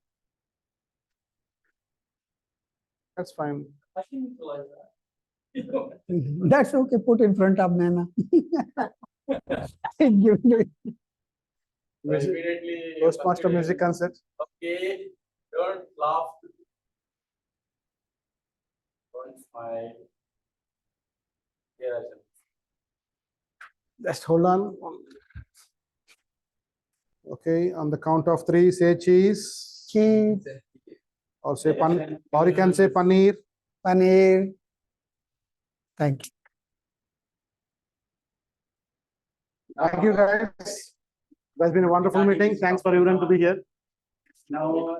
That's fine. That's okay. Put in front of Nana. Immediately. Toastmaster music concert. Okay, don't laugh. Don't smile. Yes. Just hold on. Okay, on the count of 3, say cheese. Cheese. Or say or you can say paneer. Paneer. Thank you. Thank you, guys. That's been a wonderful meeting. Thanks for everyone to be here. Now